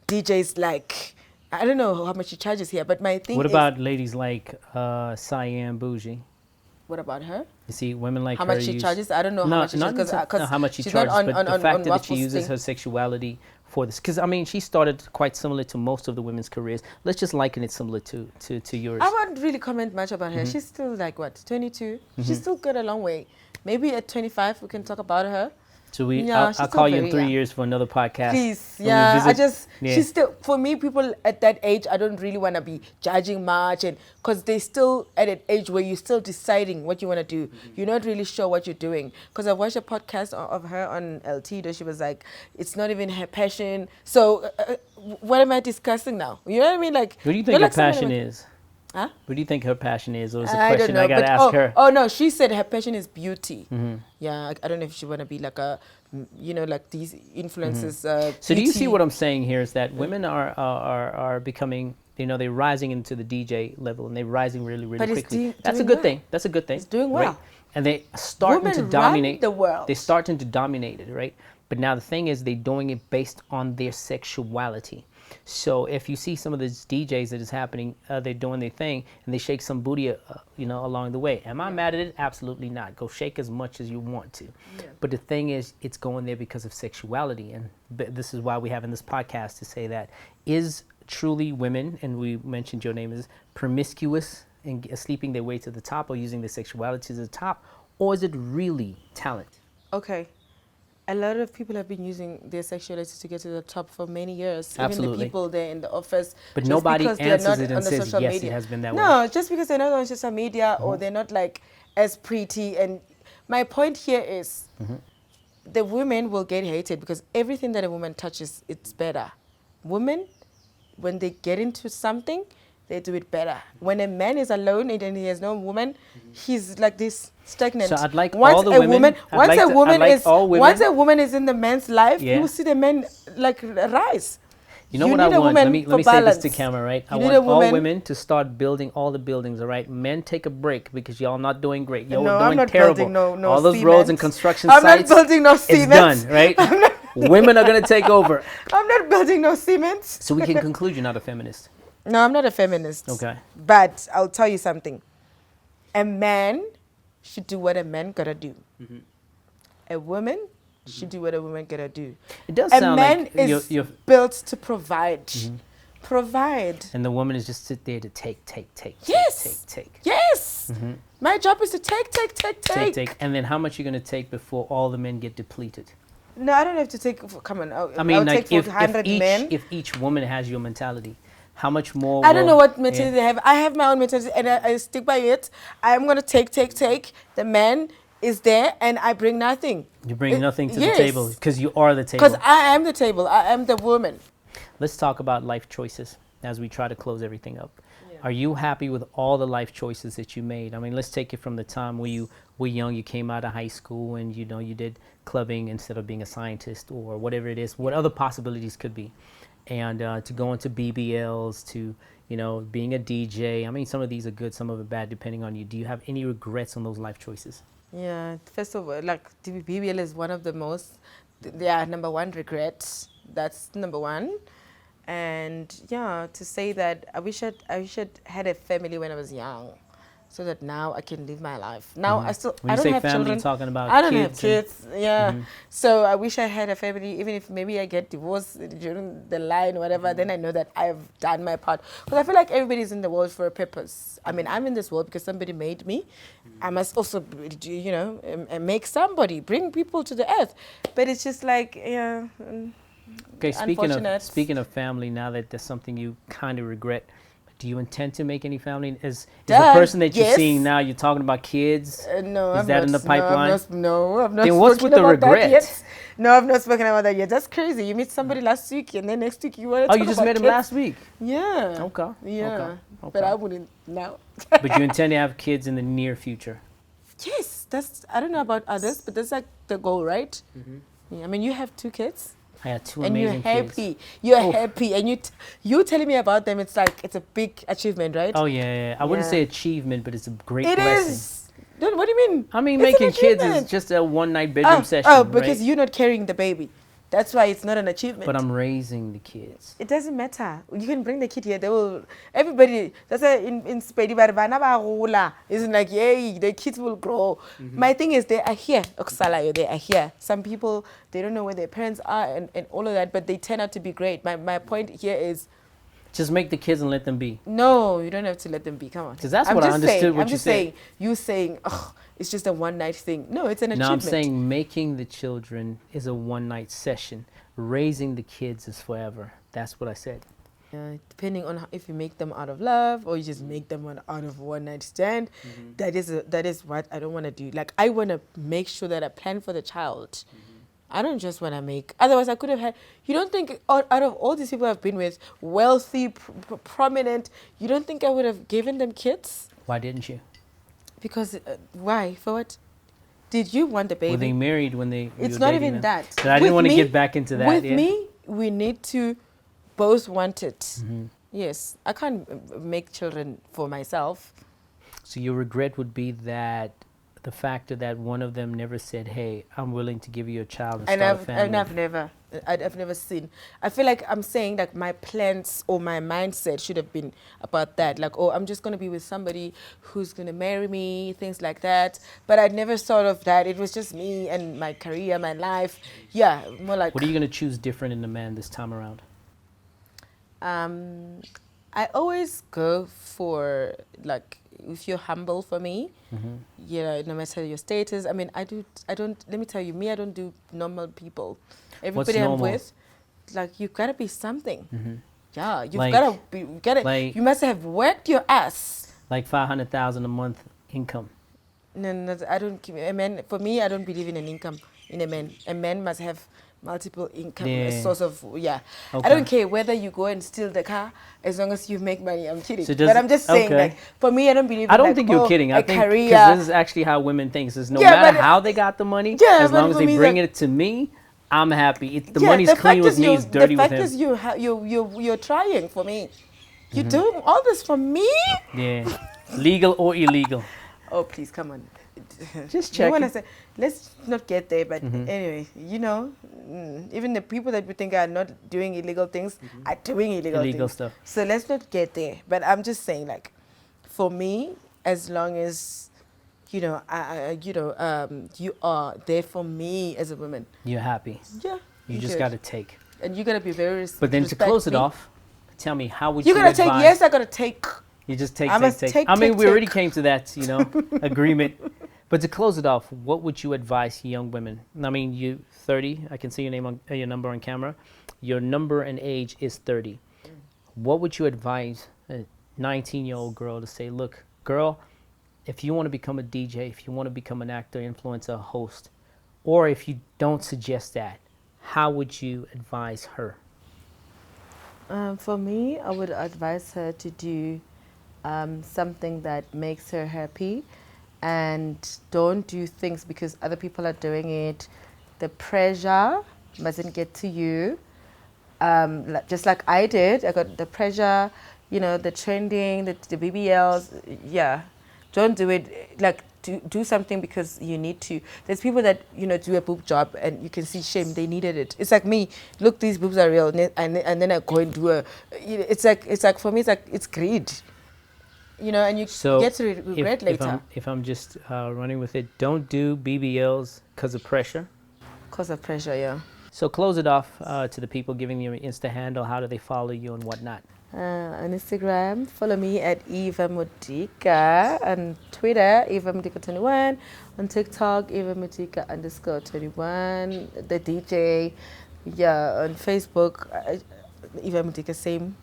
[SPEAKER 2] DJs like, I don't know how much he charges here, but my thing
[SPEAKER 1] What about ladies like Cyan Bougie?
[SPEAKER 2] What about her?
[SPEAKER 1] You see, women like
[SPEAKER 2] how
[SPEAKER 1] her
[SPEAKER 2] much she charges? I don't know how much she charges.
[SPEAKER 1] Not how much she charges, but the fact that she uses her sexuality for this. Because, I mean, she started quite similar to most of the women's careers. Let's just liken it similar to yours.
[SPEAKER 2] I wouldn't really comment much about her. Mm-hmm. She's still like, 22? Mm-hmm. She's still got a long way. Maybe at 25, we can talk about her.
[SPEAKER 1] So I'll call you in 3 years for another podcast.
[SPEAKER 2] Please, she's still, for me, people at that age, I don't really want to be judging much, and because they're still at an age where you're still deciding what you want to do. Mm-hmm. You're not really sure what you're doing. Because I watched a podcast of her on LT, though she was like, it's not even her passion. So what am I discussing now? You know what I mean? Like,
[SPEAKER 1] what do you think her passion is?
[SPEAKER 2] Huh?
[SPEAKER 1] What do you think her passion is? Or is a question I got to ask her?
[SPEAKER 2] Oh, no, she said her passion is beauty. Mm-hmm. Yeah, I don't know if she want to be like like these influencers. Mm-hmm.
[SPEAKER 1] So do you see what I'm saying here is that women are becoming, they're rising into the DJ level, and they're rising really, really quickly. That's a good thing. That's a good thing.
[SPEAKER 2] It's doing well.
[SPEAKER 1] Right? And they're starting to dominate
[SPEAKER 2] the world.
[SPEAKER 1] They're starting to dominate it, right? But now the thing is, they're doing it based on their sexuality. So if you see some of these DJs that is happening, they're doing their thing and they shake some booty, along the way. Am I mad at it? Absolutely not. Go shake as much as you want to. Yeah. But the thing is, it's going there because of sexuality. And this is why we have in this podcast to say that is truly women, and we mentioned your name, is promiscuous and sleeping their way to the top or using their sexuality to the top, or is it really talent?
[SPEAKER 2] Okay. A lot of people have been using their sexuality to get to the top for many years.
[SPEAKER 1] Absolutely.
[SPEAKER 2] Even the people there in the office.
[SPEAKER 1] But nobody answers it and says, yes,
[SPEAKER 2] media.
[SPEAKER 1] It has been that way.
[SPEAKER 2] No, just because they're not on social media or they're not like as pretty. And my point here is the women will get hated because everything that a woman touches, it's better. Women, when they get into something, they do it better. When a man is alone and he has no woman, he's like this stagnant.
[SPEAKER 1] So I'd like all the women.
[SPEAKER 2] Once a woman is in the man's life, you will see the man like rise.
[SPEAKER 1] You know what I want? Let me say this to camera, right? I want all women to start building all the buildings, all right? Men, take a break because y'all not doing great. Y'all are doing terrible. All those roads and construction sites.
[SPEAKER 2] I'm not building no cement.
[SPEAKER 1] It's done, right? Women are going to take over.
[SPEAKER 2] I'm not building no cement.
[SPEAKER 1] So we can conclude you're not a feminist.
[SPEAKER 2] No, I'm not a feminist.
[SPEAKER 1] Okay.
[SPEAKER 2] But I'll tell you something. A man should do what a man gotta do. A woman should do what a woman gotta do.
[SPEAKER 1] It does
[SPEAKER 2] a
[SPEAKER 1] sound
[SPEAKER 2] man
[SPEAKER 1] like
[SPEAKER 2] is built to provide. Provide.
[SPEAKER 1] And the woman is just sit there to take.
[SPEAKER 2] Yes.
[SPEAKER 1] Take.
[SPEAKER 2] Yes. My job is to take.
[SPEAKER 1] And then how much are you going to take before all the men get depleted?
[SPEAKER 2] No, I don't have to take. Come on.
[SPEAKER 1] I mean, like
[SPEAKER 2] take 100 men.
[SPEAKER 1] If each woman has your mentality, how much more?
[SPEAKER 2] I don't know what mentality they have. I have my own mentality and I stick by it. I'm going to take. The man is there and I bring nothing.
[SPEAKER 1] You bring nothing to the table because you are the table.
[SPEAKER 2] Because I am the table. I am the woman.
[SPEAKER 1] Let's talk about life choices as we try to close everything up. Yeah. Are you happy with all the life choices that you made? I mean, let's take it from the time where you were young, you came out of high school and, you did clubbing instead of being a scientist or whatever it is, what other possibilities could be. And to go into BBLs, to, being a DJ. I mean, some of these are good, some of them bad, depending on you. Do you have any regrets on those life choices?
[SPEAKER 2] Yeah, first of all, BBL is one of the most, number one regrets. That's number one. And to say that I wish I'd had a family when I was young, so that now I can live my life. Now I don't have children.
[SPEAKER 1] Talking about
[SPEAKER 2] I don't have kids. So I wish I had a family, even if maybe I get divorced during the line, whatever. Then I know that I've done my part. Because I feel like everybody's in the world for a purpose. I mean, I'm in this world because somebody made me. I must also, make somebody, bring people to the earth. But it's just like,
[SPEAKER 1] Okay, speaking of family, now that there's something you kind of regret, do you intend to make any family? Is the person that you're seeing now, you're talking about kids?
[SPEAKER 2] No,
[SPEAKER 1] is that in the pipeline?
[SPEAKER 2] I've not
[SPEAKER 1] then what's with the regret?
[SPEAKER 2] No, I've not spoken about that yet. That's crazy. You meet somebody last week and then next week you want to talk about
[SPEAKER 1] you just met him last week?
[SPEAKER 2] Yeah.
[SPEAKER 1] Okay.
[SPEAKER 2] Yeah. Okay. But I wouldn't now.
[SPEAKER 1] But you intend to have kids in the near future?
[SPEAKER 2] Yes. I don't know about others, but that's like the goal, right? Yeah, I mean, you have 2 kids.
[SPEAKER 1] I had 2 amazing kids.
[SPEAKER 2] And you're happy. And you telling me about them, it's like, it's a big achievement, right?
[SPEAKER 1] Oh, yeah. I wouldn't say achievement, but it's a great blessing.
[SPEAKER 2] It is. What do you mean?
[SPEAKER 1] I mean, making kids is just a one-night bedroom session.
[SPEAKER 2] Oh, because you're not carrying the baby. That's why it's not an achievement.
[SPEAKER 1] But I'm raising the kids.
[SPEAKER 2] It doesn't matter. You can bring the kid here. Everybody, that's why in Spain, isn't like, yay, the kids will grow. My thing is, they are here. They are here. Some people, they don't know where their parents are and all of that, but they turn out to be great. My point here is,
[SPEAKER 1] just make the kids and let them be.
[SPEAKER 2] No, you don't have to let them be. Come on.
[SPEAKER 1] Because that's what I understood what you said.
[SPEAKER 2] You saying, it's just a one-night thing. No, it's an achievement.
[SPEAKER 1] No, I'm saying making the children is a one-night session. Raising the kids is forever. That's what I said.
[SPEAKER 2] Depending on if you make them out of love or you just make them out of one-night stand, that is what I don't want to do. Like, I want to make sure that I plan for the child. I don't just want to make. Otherwise, I could have had. You don't think out of all these people I've been with, wealthy, prominent, you don't think I would have given them kids?
[SPEAKER 1] Why didn't you?
[SPEAKER 2] Because why? For what? Did you want the baby?
[SPEAKER 1] Were they married when they?
[SPEAKER 2] It's not even that.
[SPEAKER 1] So I didn't want to get back into that.
[SPEAKER 2] With me, we need to both want it. Yes, I can't make children for myself.
[SPEAKER 1] So your regret would be that the factor that one of them never said, "Hey, I'm willing to give you a child and
[SPEAKER 2] And
[SPEAKER 1] start a family."
[SPEAKER 2] I've never seen. I feel like I'm saying like my plans or my mindset should have been about that. Like, oh, I'm just gonna be with somebody who's gonna marry me, things like that. But I never thought of that. It was just me and my career, my life. Yeah, more like.
[SPEAKER 1] What are you gonna choose different in a man this time around?
[SPEAKER 2] I always go for like if you're humble for me, you know, no matter your status. I mean, I don't. Let me tell you, me, I don't do normal people. Everybody I'm with, like you gotta be something. Yeah, you've you must have worked your ass.
[SPEAKER 1] Like 500,000 a month income.
[SPEAKER 2] No, I don't. A man, for me, I don't believe in an income in a man. A man must have multiple income, a source of, Okay. I don't care whether you go and steal the car as long as you make money. I'm kidding. But I'm just saying, like, for me, I don't believe in
[SPEAKER 1] I don't think you're kidding. I think because this is actually how women think. Is no matter how they got the money, as long as they bring it to me, I'm happy. The money's clean with me, it's dirty with him.
[SPEAKER 2] The fact is you're trying for me. You're doing all this for me?
[SPEAKER 1] Yeah. Legal or illegal?
[SPEAKER 2] Oh, please, come on.
[SPEAKER 1] Just check.
[SPEAKER 2] Let's not get there, but anyway, you know, even the people that we think are not doing illegal things are doing illegal
[SPEAKER 1] stuff.
[SPEAKER 2] So let's not get there. But I'm just saying, like, for me, as long as you know, you are there for me as a woman.
[SPEAKER 1] You're happy.
[SPEAKER 2] Yeah.
[SPEAKER 1] You just got to take.
[SPEAKER 2] And you got to be very.
[SPEAKER 1] But then to close it off, tell me, how would you
[SPEAKER 2] gotta take? Yes, I gotta take.
[SPEAKER 1] You just take. I mean, we already came to that, you know, agreement. But to close it off, what would you advise young women? I mean, you 30. I can see your number on camera. Your number and age is 30. What would you advise a 19-year-old girl to say? Look, girl, if you want to become a DJ, if you want to become an actor, influencer, host, or if you don't suggest that, how would you advise her?
[SPEAKER 2] For me, I would advise her to do something that makes her happy, and don't do things because other people are doing it. The pressure mustn't get to you. Just like I did, I got the pressure, you know, the trending, the BBLs. Yeah, don't do it. Like, do something because you need to. There's people that, you know, do a boob job and you can see shame. They needed it. It's like me. Look, these boobs are real, and then I go and do a. It's like for me, it's greed. You know, and you get to regret later.
[SPEAKER 1] If I'm just running with it, don't do BBLs because of pressure.
[SPEAKER 2] Because of pressure, yeah.
[SPEAKER 1] So close it off to the people giving you an Insta handle. How do they follow you and whatnot?
[SPEAKER 2] On Instagram, follow me at Eva Modika. On Twitter, Eva Modika 21. On TikTok, Eva Modika _21. The DJ, yeah. On Facebook, Eva Modika, same.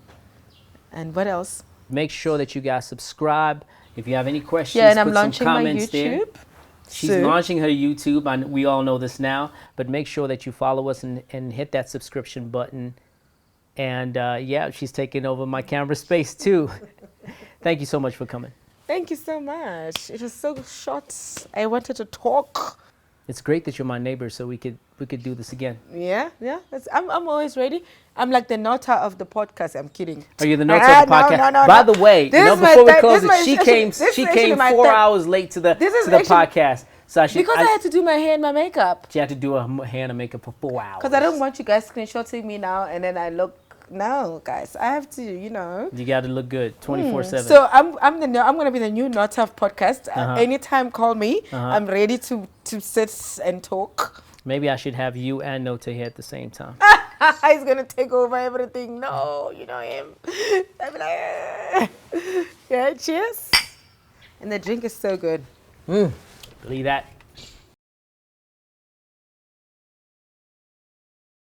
[SPEAKER 2] And what else?
[SPEAKER 1] Make sure that you guys subscribe. If you have any questions,
[SPEAKER 2] and I'm
[SPEAKER 1] put
[SPEAKER 2] launching
[SPEAKER 1] some comments
[SPEAKER 2] my YouTube.
[SPEAKER 1] there. She's launching her YouTube, and we all know this now. But make sure that you follow us and hit that subscription button. And yeah, she's taking over my camera space too. Thank you so much for coming.
[SPEAKER 2] Thank you so much. It was so short. I wanted to talk.
[SPEAKER 1] It's great that you're my neighbor, so we could do this again.
[SPEAKER 2] Yeah. I'm always ready. I'm like the nota of the podcast. I'm kidding.
[SPEAKER 1] Are you the nota of the podcast?
[SPEAKER 2] No.
[SPEAKER 1] By the way, before we close it, she came 4 hours late to the podcast. So I
[SPEAKER 2] had to do my hair and my makeup.
[SPEAKER 1] She had to do her hair and makeup for 4 hours.
[SPEAKER 2] Because I don't want you guys screenshotting me now and then I look. No, guys, I have to, you know.
[SPEAKER 1] You got to look good 24/7.
[SPEAKER 2] So I'm going to be the new Not Tough podcast. Anytime, call me. I'm ready to sit and talk.
[SPEAKER 1] Maybe I should have you and Nota here at the same time.
[SPEAKER 2] He's going to take over everything. No, you know him. I'm like, yeah, cheers. And the drink is so good.
[SPEAKER 1] Believe that.